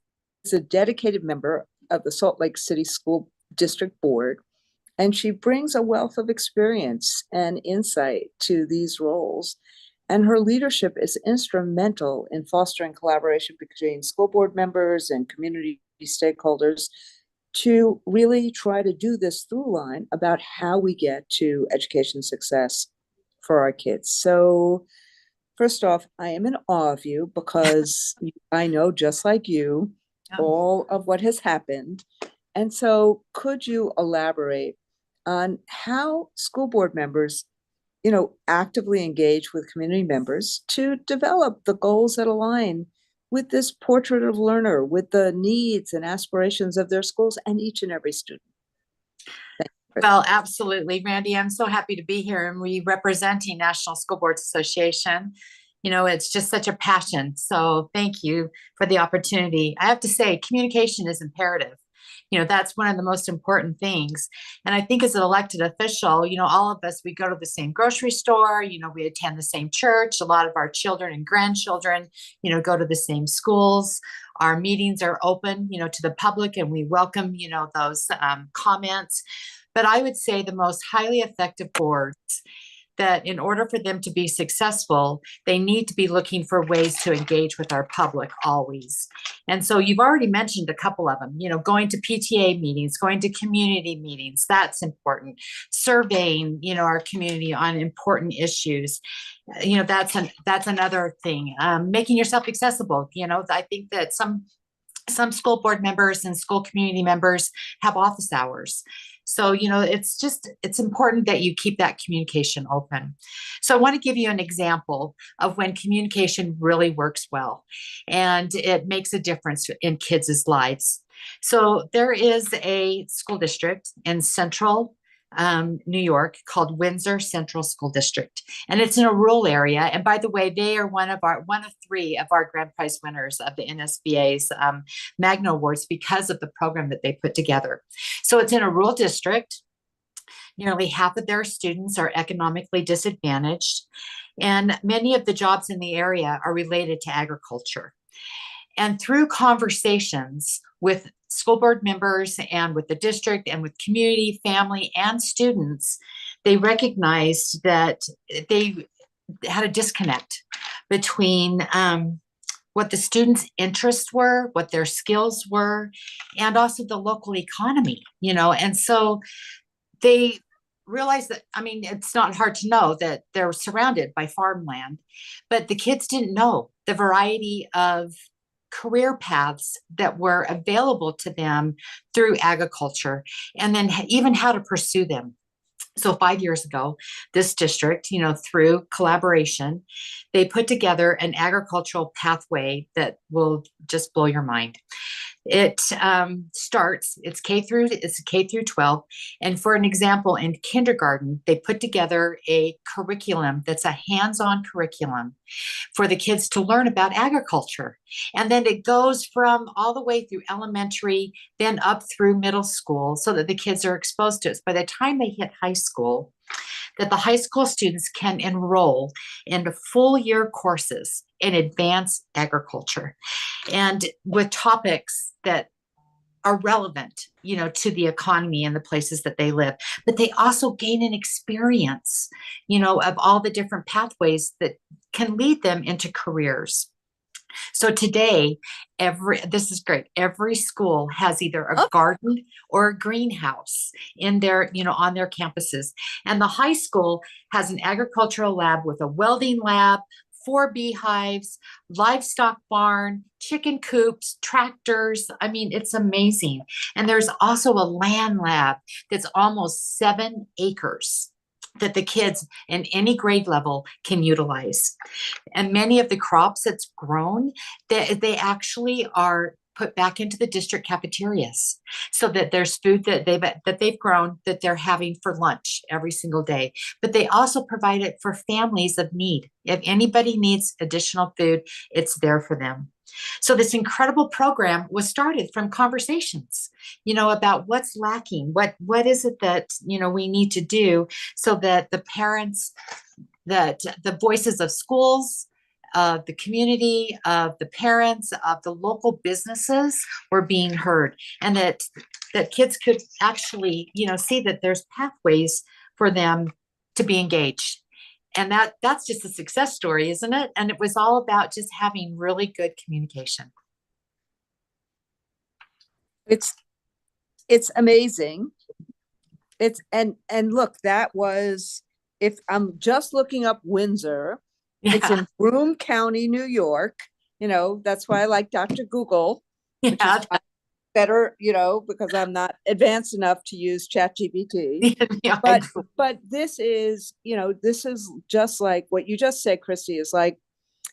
a dedicated member of the Salt Lake City School District Board, and she brings a wealth of experience and insight to these roles. And her leadership is instrumental in fostering collaboration between school board members and community stakeholders to really try to do this through line about how we get to education success for our kids. So first off, I am in awe of you because I know, just like you, all of what has happened. And so could you elaborate on how school board members, actively engage with community members to develop the goals that align with this portrait of learner, with the needs and aspirations of their schools and each and every student? Well, absolutely, Randy. I'm so happy to be here, and we representing National School Boards Association. It's just such a passion. So thank you for the opportunity. I have to say, communication is imperative. That's one of the most important things. And I think as an elected official, all of us, we go to the same grocery store, we attend the same church. A lot of our children and grandchildren, go to the same schools. Our meetings are open, to the public, and we welcome, those comments. But I would say the most highly effective boards, that in order for them to be successful, they need to be looking for ways to engage with our public always. And so you've already mentioned a couple of them, going to PTA meetings, going to community meetings, that's important. Surveying, our community on important issues, that's another thing. Making yourself accessible. I think that some school board members and school community members have office hours. So, it's important that you keep that communication open. So I want to give you an example of when communication really works well, and it makes a difference in kids' lives. So there is a school district in central New York called Windsor Central School District, and it's in a rural area. And by the way, they are one of three of our grand prize winners of the NSBA's Magna Awards because of the program that they put together. So it's in a rural district. Nearly half of their students are economically disadvantaged, and many of the jobs in the area are related to agriculture. And through conversations with school board members and with the district and with community, family, and students, they recognized that they had a disconnect between what the students' interests were, what their skills were, and also the local economy, and so they realized that, it's not hard to know that they're surrounded by farmland, but the kids didn't know the variety of career paths that were available to them through agriculture, and then even how to pursue them. So 5 years ago, this district, through collaboration, they put together an agricultural pathway that will just blow your mind. It it's K through 12. And for an example, in kindergarten, they put together a curriculum that's a hands-on curriculum for the kids to learn about agriculture. And then it goes from all the way through elementary, then up through middle school, so that the kids are exposed to it. By the time they hit high school, that the high school students can enroll in full year courses in advanced agriculture, and with topics that are relevant, to the economy and the places that they live. But they also gain an experience, of all the different pathways that can lead them into careers. So today, this is great. Every school has either a garden or a greenhouse in their, on their campuses. And the high school has an agricultural lab with a welding lab, 4 beehives, livestock barn, chicken coops, tractors. I mean, it's amazing. And there's also a land lab that's almost 7 acres that the kids in any grade level can utilize. And many of the crops that's grown, they actually are put back into the district cafeterias, so that there's food that they've grown that they're having for lunch every single day. But they also provide it for families of need. If anybody needs additional food, it's there for them. So this incredible program was started from conversations, about what's lacking, what is it that, we need to do so that the parents, that the voices of schools, of the community, of the parents, of the local businesses were being heard, and that kids could actually, see that there's pathways for them to be engaged. And that's just a success story, isn't it? And it was all about just having really good communication. It's amazing. And look, that was, if I'm just looking up Windsor, it's in Broome County, New York. That's why I like Dr. Google, which is better, because I'm not advanced enough to use ChatGPT. But this is just like what you just said, Christy, is like,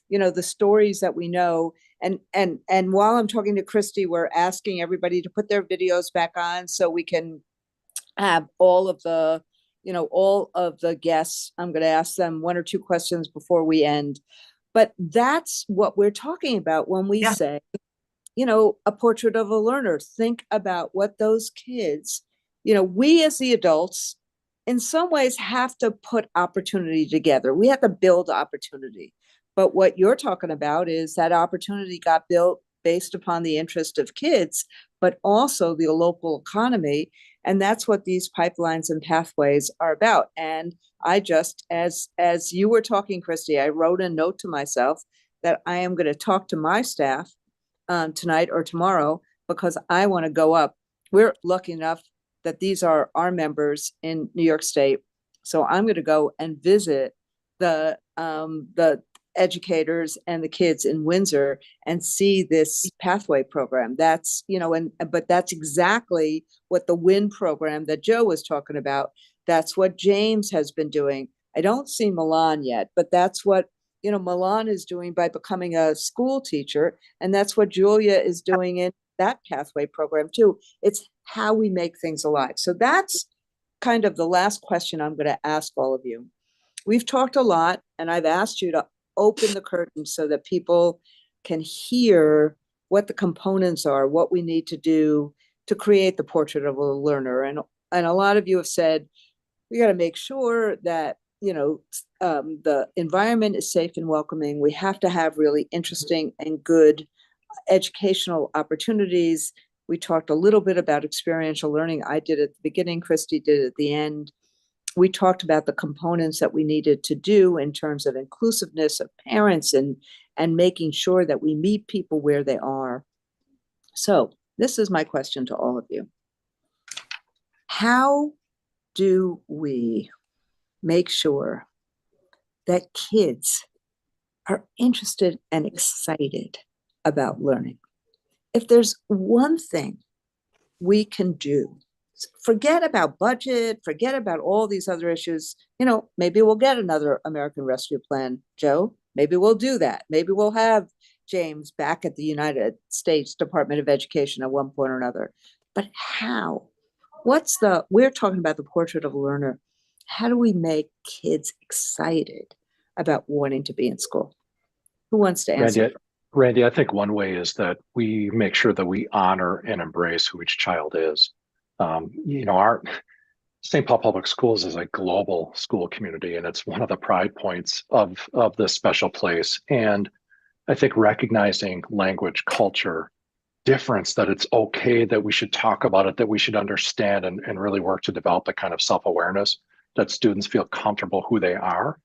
the stories that we know. And while I'm talking to Christy, we're asking everybody to put their videos back on so we can have all of the guests. I'm going to ask them 1 or 2 questions before we end. But that's what we're talking about when we say, a portrait of a learner. Think about what those kids, we as the adults, in some ways have to put opportunity together. We have to build opportunity. But what you're talking about is that opportunity got built based upon the interest of kids, but also the local economy. And that's what these pipelines and pathways are about. And I just, as you were talking, Christy, I wrote a note to myself that I am going to talk to my staff tonight or tomorrow, because I want to go up. We're lucky enough that these are our members in New York State. So I'm going to go and visit the educators and the kids in Windsor and see this pathway program. That's, but that's exactly what the WIN program that Joe was talking about. That's what James has been doing. I don't see Milan yet, but that's what, Milan is doing by becoming a school teacher. And that's what Julia is doing in that pathway program too. It's how we make things alive. So that's kind of the last question I'm going to ask all of you. We've talked a lot, and I've asked you to open the curtain so that people can hear what the components are, what we need to do to create the portrait of a learner. And a lot of you have said, we got to make sure that, the environment is safe and welcoming. We have to have really interesting and good educational opportunities. We talked a little bit about experiential learning. I did at the beginning, Christy did at the end. We talked about the components that we needed to do in terms of inclusiveness of parents and making sure that we meet people where they are. So this is my question to all of you. How do we make sure that kids are interested and excited about learning? If there's one thing we can do, forget about budget, forget about all these other issues. Maybe we'll get another American Rescue Plan, Joe. Maybe we'll do that. Maybe we'll have James back at the United States Department of Education at one point or another. But how? We're talking about the portrait of a learner. How do we make kids excited about wanting to be in school? Who wants to answer? Randy, I think one way is that we make sure that we honor and embrace who each child is. Our St. Paul Public Schools is a global school community, and it's one of the pride points of this special place. And I think recognizing language, culture, difference, that it's okay, that we should talk about it, that we should understand and really work to develop the kind of self-awareness that students feel comfortable who they are.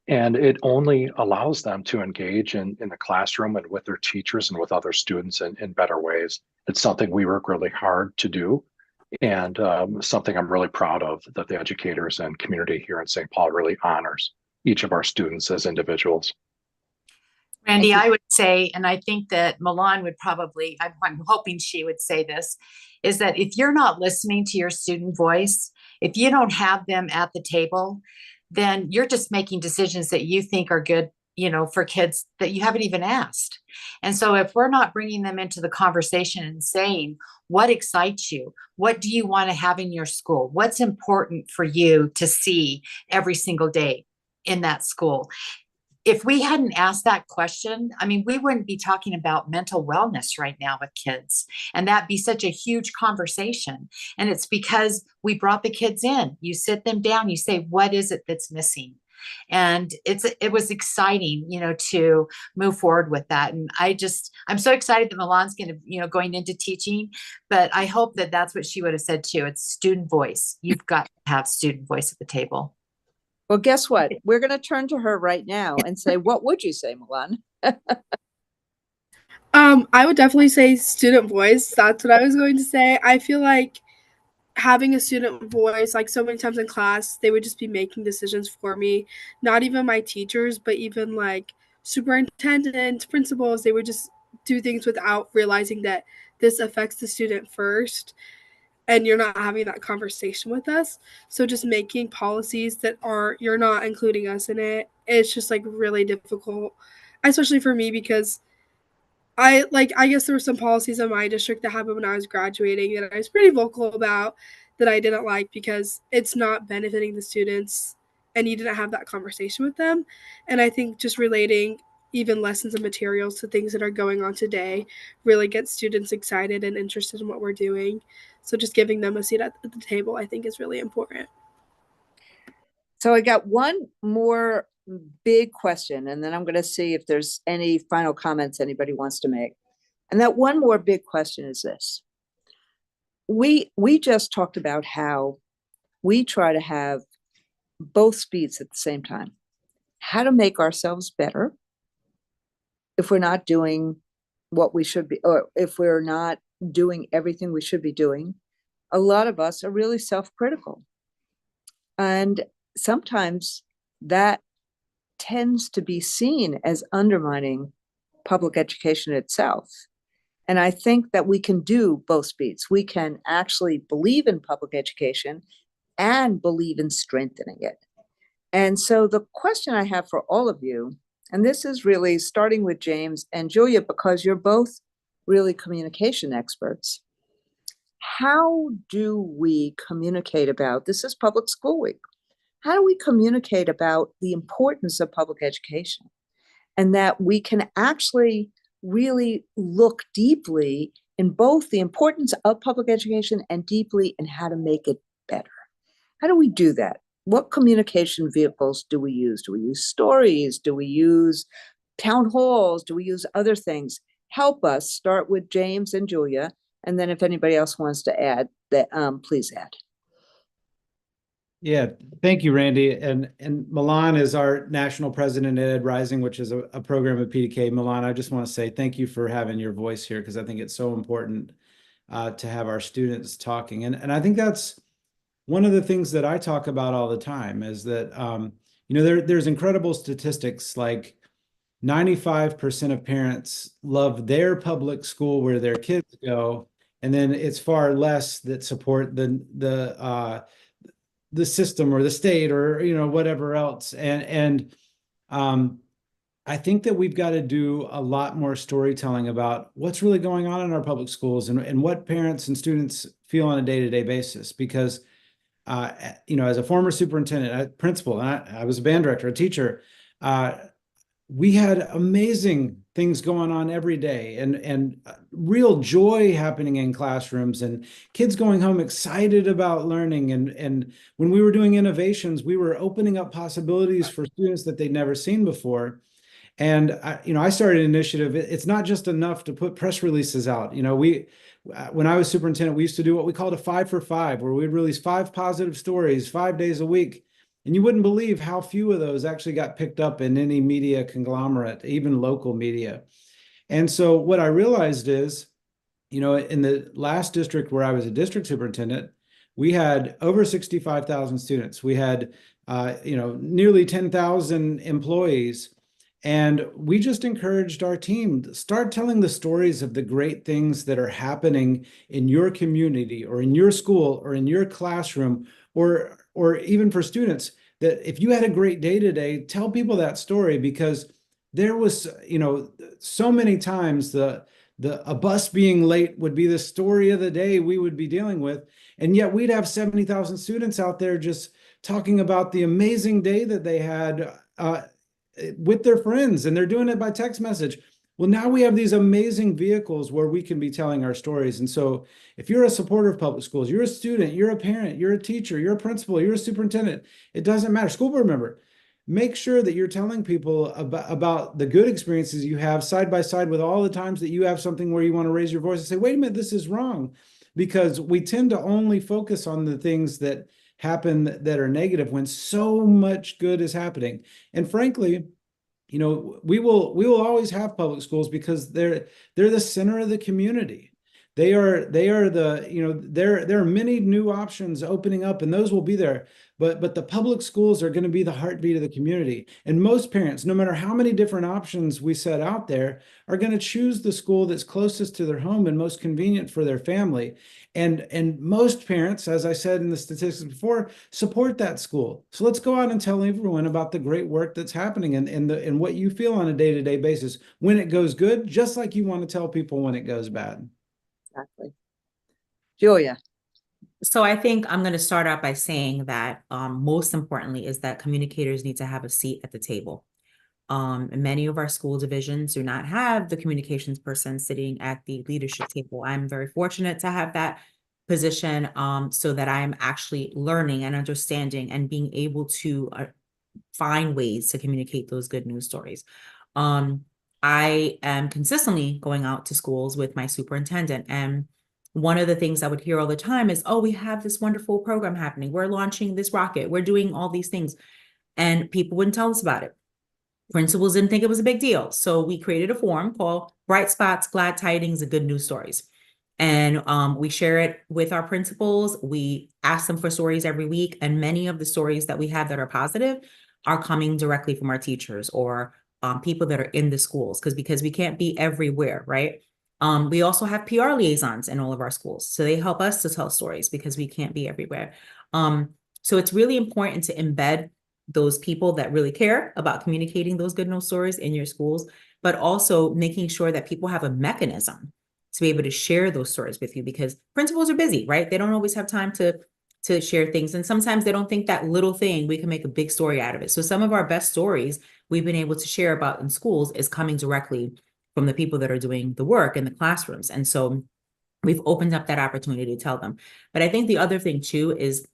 And it only allows them to engage in the classroom and with their teachers and with other students in better ways. It's something we work really hard to do, and something I'm really proud of, that the educators and community here in St. Paul really honors each of our students as individuals. Randy, you. I would say, and I think that Milan would probably, I'm hoping she would say this, is that if you're not listening to your student voice, if you don't have them at the table, then you're just making decisions that you think are good, for kids that you haven't even asked. And so if we're not bringing them into the conversation and saying, what excites you? What do you want to have in your school? What's important for you to see every single day in that school? If we hadn't asked that question, I mean, we wouldn't be talking about mental wellness right now with kids. And that'd be such a huge conversation. And it's because we brought the kids in. You sit them down, you say, what is it that's missing? And it was exciting, to move forward with that. And I'm so excited that Milan's going into teaching, but I hope that that's what she would have said too. It's student voice. You've got to have student voice at the table. Well, guess what? We're going to turn to her right now and say, what would you say, Milan? I would definitely say student voice. That's what I was going to say. I feel like having a student voice, like so many times in class, they would just be making decisions for me. Not even my teachers, but even like superintendents, principals, they would just do things without realizing that this affects the student first. And you're not having that conversation with us. So just making policies that you're not including us in it, it's just like really difficult, especially for me, because I guess there were some policies in my district that happened when I was graduating that I was pretty vocal about that I didn't like because it's not benefiting the students and you didn't have that conversation with them. And I think just relating even lessons and materials to things that are going on today really gets students excited and interested in what we're doing. So just giving them a seat at the table, I think, is really important. So I got one more big question, and then I'm going to see if there's any final comments anybody wants to make. And that one more big question is this. We just talked about how we try to have both speeds at the same time. How to make ourselves better if we're not doing what we should be, or if we're not doing everything we should be doing. A lot of us are really self-critical. And sometimes that tends to be seen as undermining public education itself. And I think that we can do both speeds. We can actually believe in public education and believe in strengthening it. And so the question I have for all of you, and this is really starting with James and Julia, because you're both really communication experts. How do we communicate about, this is Public School Week, how do we communicate about the importance of public education and that we can actually really look deeply in both the importance of public education and deeply in how to make it better? How do we do that? What communication vehicles do we use? Do we use stories? Do we use town halls? Do we use other things? Help us. Start with James and Julia. And then if anybody else wants to add, that please add. Yeah, thank you, Randy. And Milan is our national president at Ed Rising, which is a program at PDK. Milan, I just want to say thank you for having your voice here, because I think it's so important to have our students talking. And I think that's one of the things that I talk about all the time is that, there's incredible statistics like 95% of parents love their public school where their kids go. And then it's far less that support the system or the state or, whatever else. And I think that we've got to do a lot more storytelling about what's really going on in our public schools and what parents and students feel on a day-to-day basis, because as a former superintendent, principal, and I was a band director, a teacher, we had amazing things going on every day and real joy happening in classrooms and kids going home excited about learning. And when we were doing innovations, we were opening up possibilities for students that they'd never seen before. And I started an initiative. It's not just enough to put press releases out. When I was superintendent, we used to do what we called a 5 for 5, where we'd release 5 positive stories 5 days a week. And you wouldn't believe how few of those actually got picked up in any media conglomerate, even local media. And so what I realized is, in the last district where I was a district superintendent, we had over 65,000 students. We had, nearly 10,000 employees. And we just encouraged our team to start telling the stories of the great things that are happening in your community or in your school or in your classroom, or even for students, that if you had a great day today, tell people that story, because there was, so many times a bus being late would be the story of the day we would be dealing with. And yet we'd have 70,000 students out there just talking about the amazing day that they had with their friends, and they're doing it by text message. Well, now we have these amazing vehicles where we can be telling our stories. And so if you're a supporter of public schools, you're a student, you're a parent, you're a teacher, you're a principal, you're a superintendent, it doesn't matter, school board member, make sure that you're telling people about the good experiences you have side by side with all the times that you have something where you want to raise your voice and say, wait a minute, this is wrong. Because we tend to only focus on the things that happen that are negative when so much good is happening. And frankly, we will always have public schools because they're the center of the community. They are there are many new options opening up, and those will be there. But the public schools are going to be the heartbeat of the community. And most parents, no matter how many different options we set out there, are going to choose the school that's closest to their home and most convenient for their family. And most parents, as I said in the statistics before, support that school. So let's go out and tell everyone about the great work that's happening and what you feel on a day-to-day basis when it goes good, just like you want to tell people when it goes bad. Exactly. Julia. So I think I'm going to start out by saying that most importantly is that communicators need to have a seat at the table. Many of our school divisions do not have the communications person sitting at the leadership table. I'm very fortunate to have that position so that I'm actually learning and understanding and being able to find ways to communicate those good news stories. I am consistently going out to schools with my superintendent, and one of the things I would hear all the time is, oh, we have this wonderful program happening. We're launching this rocket. We're doing all these things. And people wouldn't tell us about it. Principals didn't think it was a big deal. So we created a forum called Bright Spots, Glad Tidings, and Good News Stories. And we share it with our principals. We ask them for stories every week. And many of the stories that we have that are positive are coming directly from our teachers or people that are in the schools, because we can't be everywhere, right? We also have PR liaisons in all of our schools. So they help us to tell stories because we can't be everywhere. So it's really important to embed those people that really care about communicating those good news stories in your schools, but also making sure that people have a mechanism to be able to share those stories with you, because principals are busy, right? They don't always have time to share things. And sometimes they don't think that little thing, we can make a big story out of it. So some of our best stories we've been able to share about in schools is coming directly from the people that are doing the work in the classrooms. And so we've opened up that opportunity to tell them. But I think the other thing too is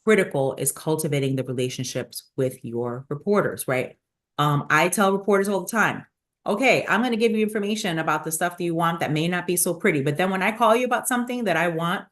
critical is cultivating the relationships with your reporters, right? I tell reporters all the time, okay, I'm going to give you information about the stuff that you want that may not be so pretty. But then when I call you about something that I want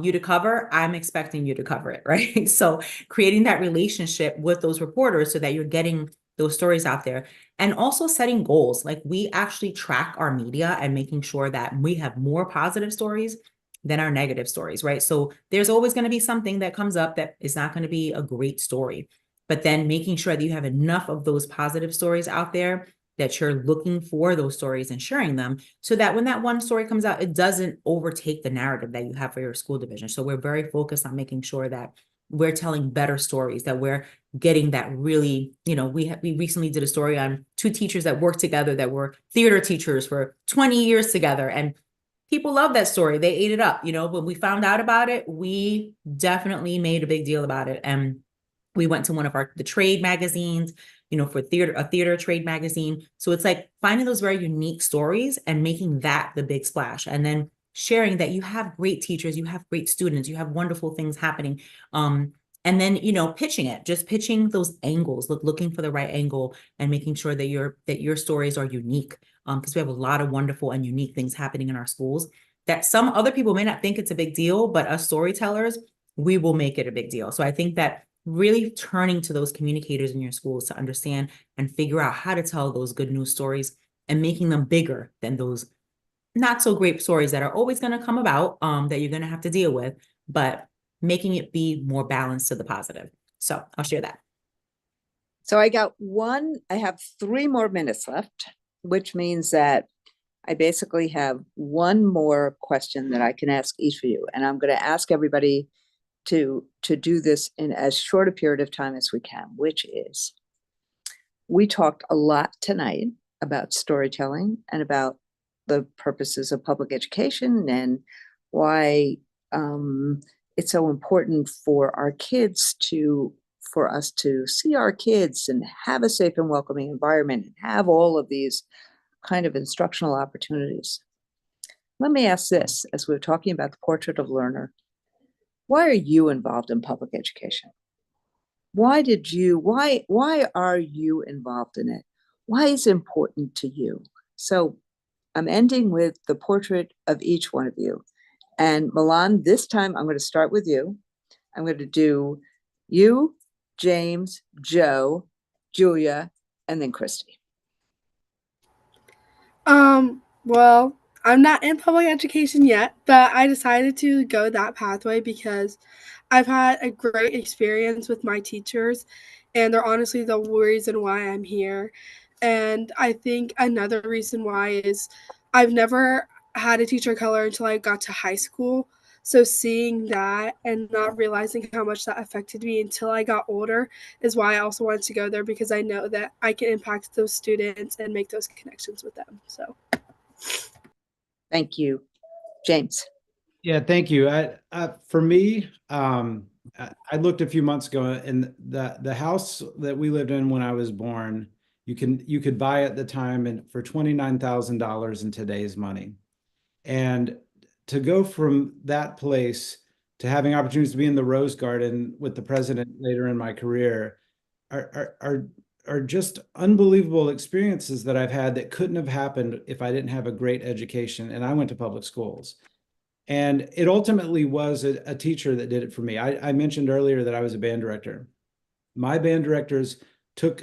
you to cover, I'm expecting you to cover it, right? So creating that relationship with those reporters so that you're getting those stories out there, and also setting goals. Like we actually track our media and making sure that we have more positive stories than our negative stories, right? So there's always going to be something that comes up that is not going to be a great story, but then making sure that you have enough of those positive stories out there that you're looking for those stories and sharing them so that when that one story comes out, it doesn't overtake the narrative that you have for your school division. So we're very focused on making sure that we're telling better stories, that we're getting that really, we recently did a story on two teachers that worked together that were theater teachers for 20 years together. And people love that story. They ate it up. When we found out about it, we definitely made a big deal about it. And we went to one of the trade magazines, for a theater trade magazine. So it's like finding those very unique stories and making that the big splash. And then sharing that you have great teachers, you have great students, you have wonderful things happening. And then, pitching those angles, looking for the right angle and making sure that your stories are unique. Because we have a lot of wonderful and unique things happening in our schools that some other people may not think it's a big deal, but us storytellers, we will make it a big deal. So I think that really turning to those communicators in your schools to understand and figure out how to tell those good news stories and making them bigger than those not so great stories that are always going to come about that you're going to have to deal with, but making it be more balanced to the positive. So I'll share that. So I have 3 more minutes left, which means that I basically have one more question that I can ask each of you. And I'm going to ask everybody to do this in as short a period of time as we can, which is, we talked a lot tonight about storytelling and about the purposes of public education and why it's so important for our kids for us to see our kids and have a safe and welcoming environment and have all of these kind of instructional opportunities. Let me ask this, as we're talking about the portrait of learner, why are you involved in public education? Why are you involved in it? Why is it important to you? So I'm ending with the portrait of each one of you. And Milan, this time I'm going to start with you. I'm going to do you, James, Joe, Julia, and then Christy. Well, I'm not in public education yet, but I decided to go that pathway because I've had a great experience with my teachers, and they're honestly the reason why I'm here. And I think another reason why is I've never had a teacher of color until I got to high school. So seeing that and not realizing how much that affected me until I got older is why I also wanted to go there, because I know that I can impact those students and make those connections with them. So Thank you. James. Yeah, thank you. For me, I looked a few months ago, and the house that we lived in when I was born, you could buy at the time and for $29,000 in today's money. And to go from that place to having opportunities to be in the Rose Garden with the president later in my career are just unbelievable experiences that I've had that couldn't have happened if I didn't have a great education. And I went to public schools. And it ultimately was a teacher that did it for me. I mentioned earlier that I was a band director. My band directors took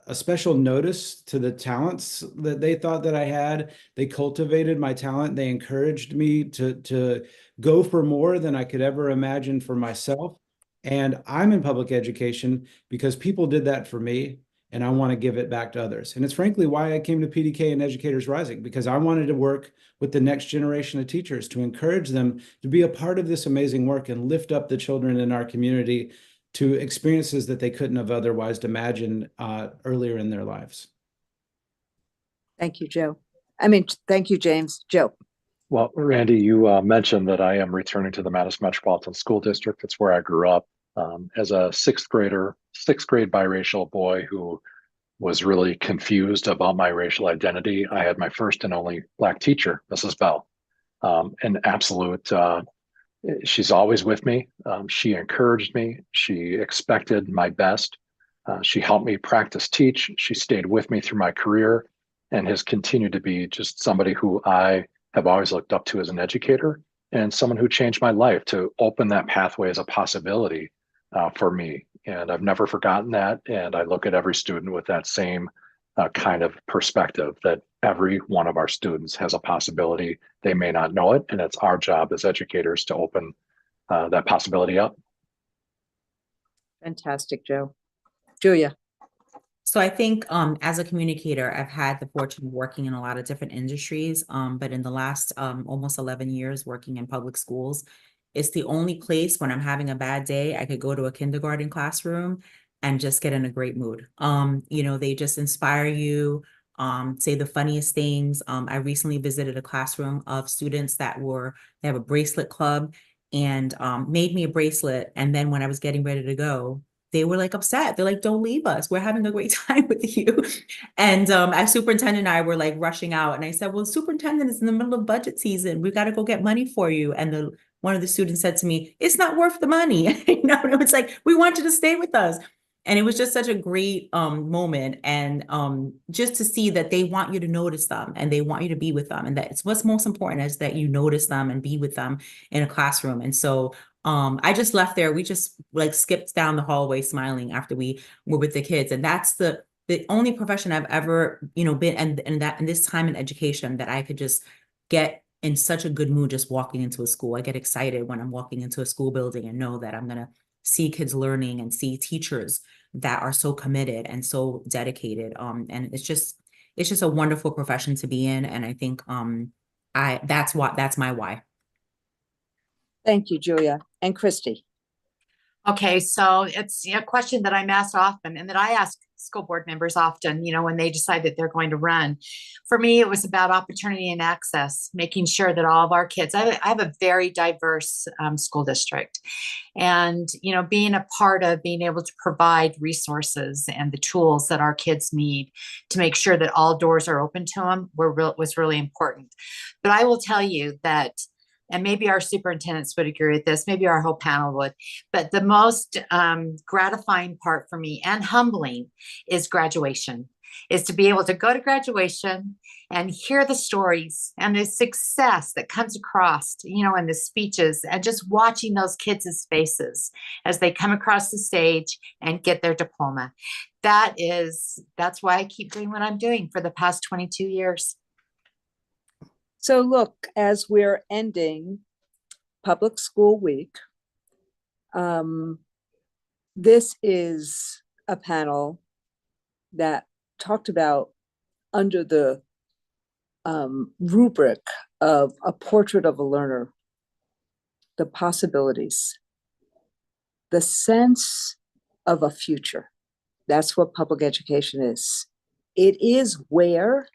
a special notice to the talents that they thought that I had. They cultivated my talent. They encouraged me to go for more than I could ever imagine for myself. And I'm in public education because people did that for me, and I want to give it back to others. And it's frankly why I came to PDK and Educators Rising, because I wanted to work with the next generation of teachers to encourage them to be a part of this amazing work and lift up the children in our community to experiences that they couldn't have otherwise imagined earlier in their lives. Thank you, Joe. Thank you, James. Joe. Well, Randy, you mentioned that I am returning to the Madison Metropolitan School District. It's where I grew up as a sixth grade biracial boy who was really confused about my racial identity. I had my first and only Black teacher, Mrs. Bell, an absolute, she's always with me. She encouraged me. She expected my best. She helped me practice teach. She stayed with me through my career and has continued to be just somebody who I have always looked up to as an educator, and someone who changed my life to open that pathway as a possibility for me. And I've never forgotten that. And I look at every student with that same kind of perspective, that every one of our students has a possibility. They may not know it, and it's our job as educators to open that possibility up. Fantastic, Joe. Julia. So I think as a communicator, I've had the fortune of working in a lot of different industries, but in the last almost 11 years working in public schools, it's the only place when I'm having a bad day, I could go to a kindergarten classroom and just get in a great mood. They just inspire you, say the funniest things. I recently visited a classroom of students they have a bracelet club, and made me a bracelet. And then when I was getting ready to go, they were like upset. They're like, don't leave us. We're having a great time with you. And our superintendent and I were like rushing out. And I said, well, superintendent is in the middle of budget season. We've got to go get money for you. And one of the students said to me, it's not worth the money. It's like, we want you to stay with us. And it was just such a great moment. And just to see that they want you to notice them and they want you to be with them. And that it's what's most important is that you notice them and be with them in a classroom. And so I just left there. We just like skipped down the hallway smiling after we were with the kids. And that's the only profession I've ever, been in this time in education that I could just get in such a good mood just walking into a school. I get excited when I'm walking into a school building and know that I'm going to see kids learning and see teachers that are so committed and so dedicated. And it's just a wonderful profession to be in. And I think that's my why. Thank you, Julia. And Christy. Okay, so it's a question that I'm asked often and that I ask school board members often, when they decide that they're going to run. For me, it was about opportunity and access, making sure that all of our kids, I have a very diverse school district. And, being a part of being able to provide resources and the tools that our kids need to make sure that all doors are open to them was really important. But I will tell you that, and maybe our superintendents would agree with this, maybe our whole panel would, but the most gratifying part for me and humbling is graduation, is to be able to go to graduation and hear the stories and the success that comes across, in the speeches, and just watching those kids' faces as they come across the stage and get their diploma. That's why I keep doing what I'm doing for the past 22 years. So look, as we're ending Public School Week, this is a panel that talked about under the rubric of a portrait of a learner, the possibilities, the sense of a future. That's what public education is. It is where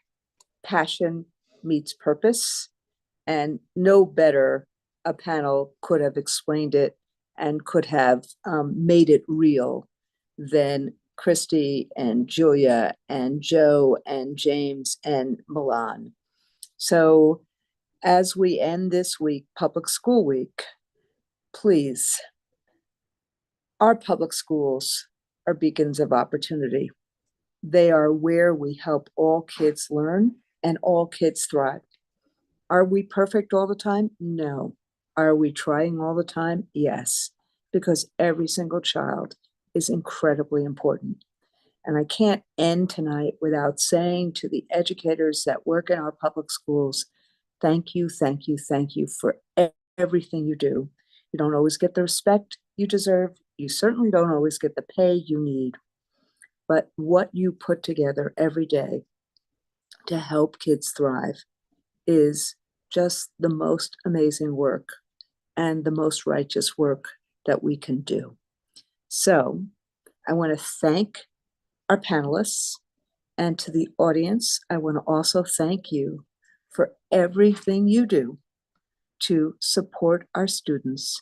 passion meets purpose, and no better a panel could have explained it and could have made it real than Christy and Julia and Joe and James and Milan. So as we end this week, Public School Week, please, our public schools are beacons of opportunity. They are where we help all kids learn and all kids thrive. Are we perfect all the time? No. Are we trying all the time? Yes, because every single child is incredibly important. And I can't end tonight without saying to the educators that work in our public schools, thank you, thank you, thank you for everything you do. You don't always get the respect you deserve. You certainly don't always get the pay you need. But what you put together every day to help kids thrive is just the most amazing work and the most righteous work that we can do. So I want to thank our panelists, and to the audience, I want to also thank you for everything you do to support our students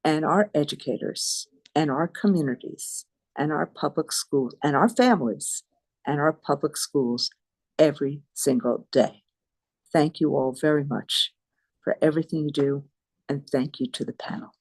and our educators and our communities and our public schools and our families and our public schools every single day. Thank you all very much for everything you do, and thank you to the panel.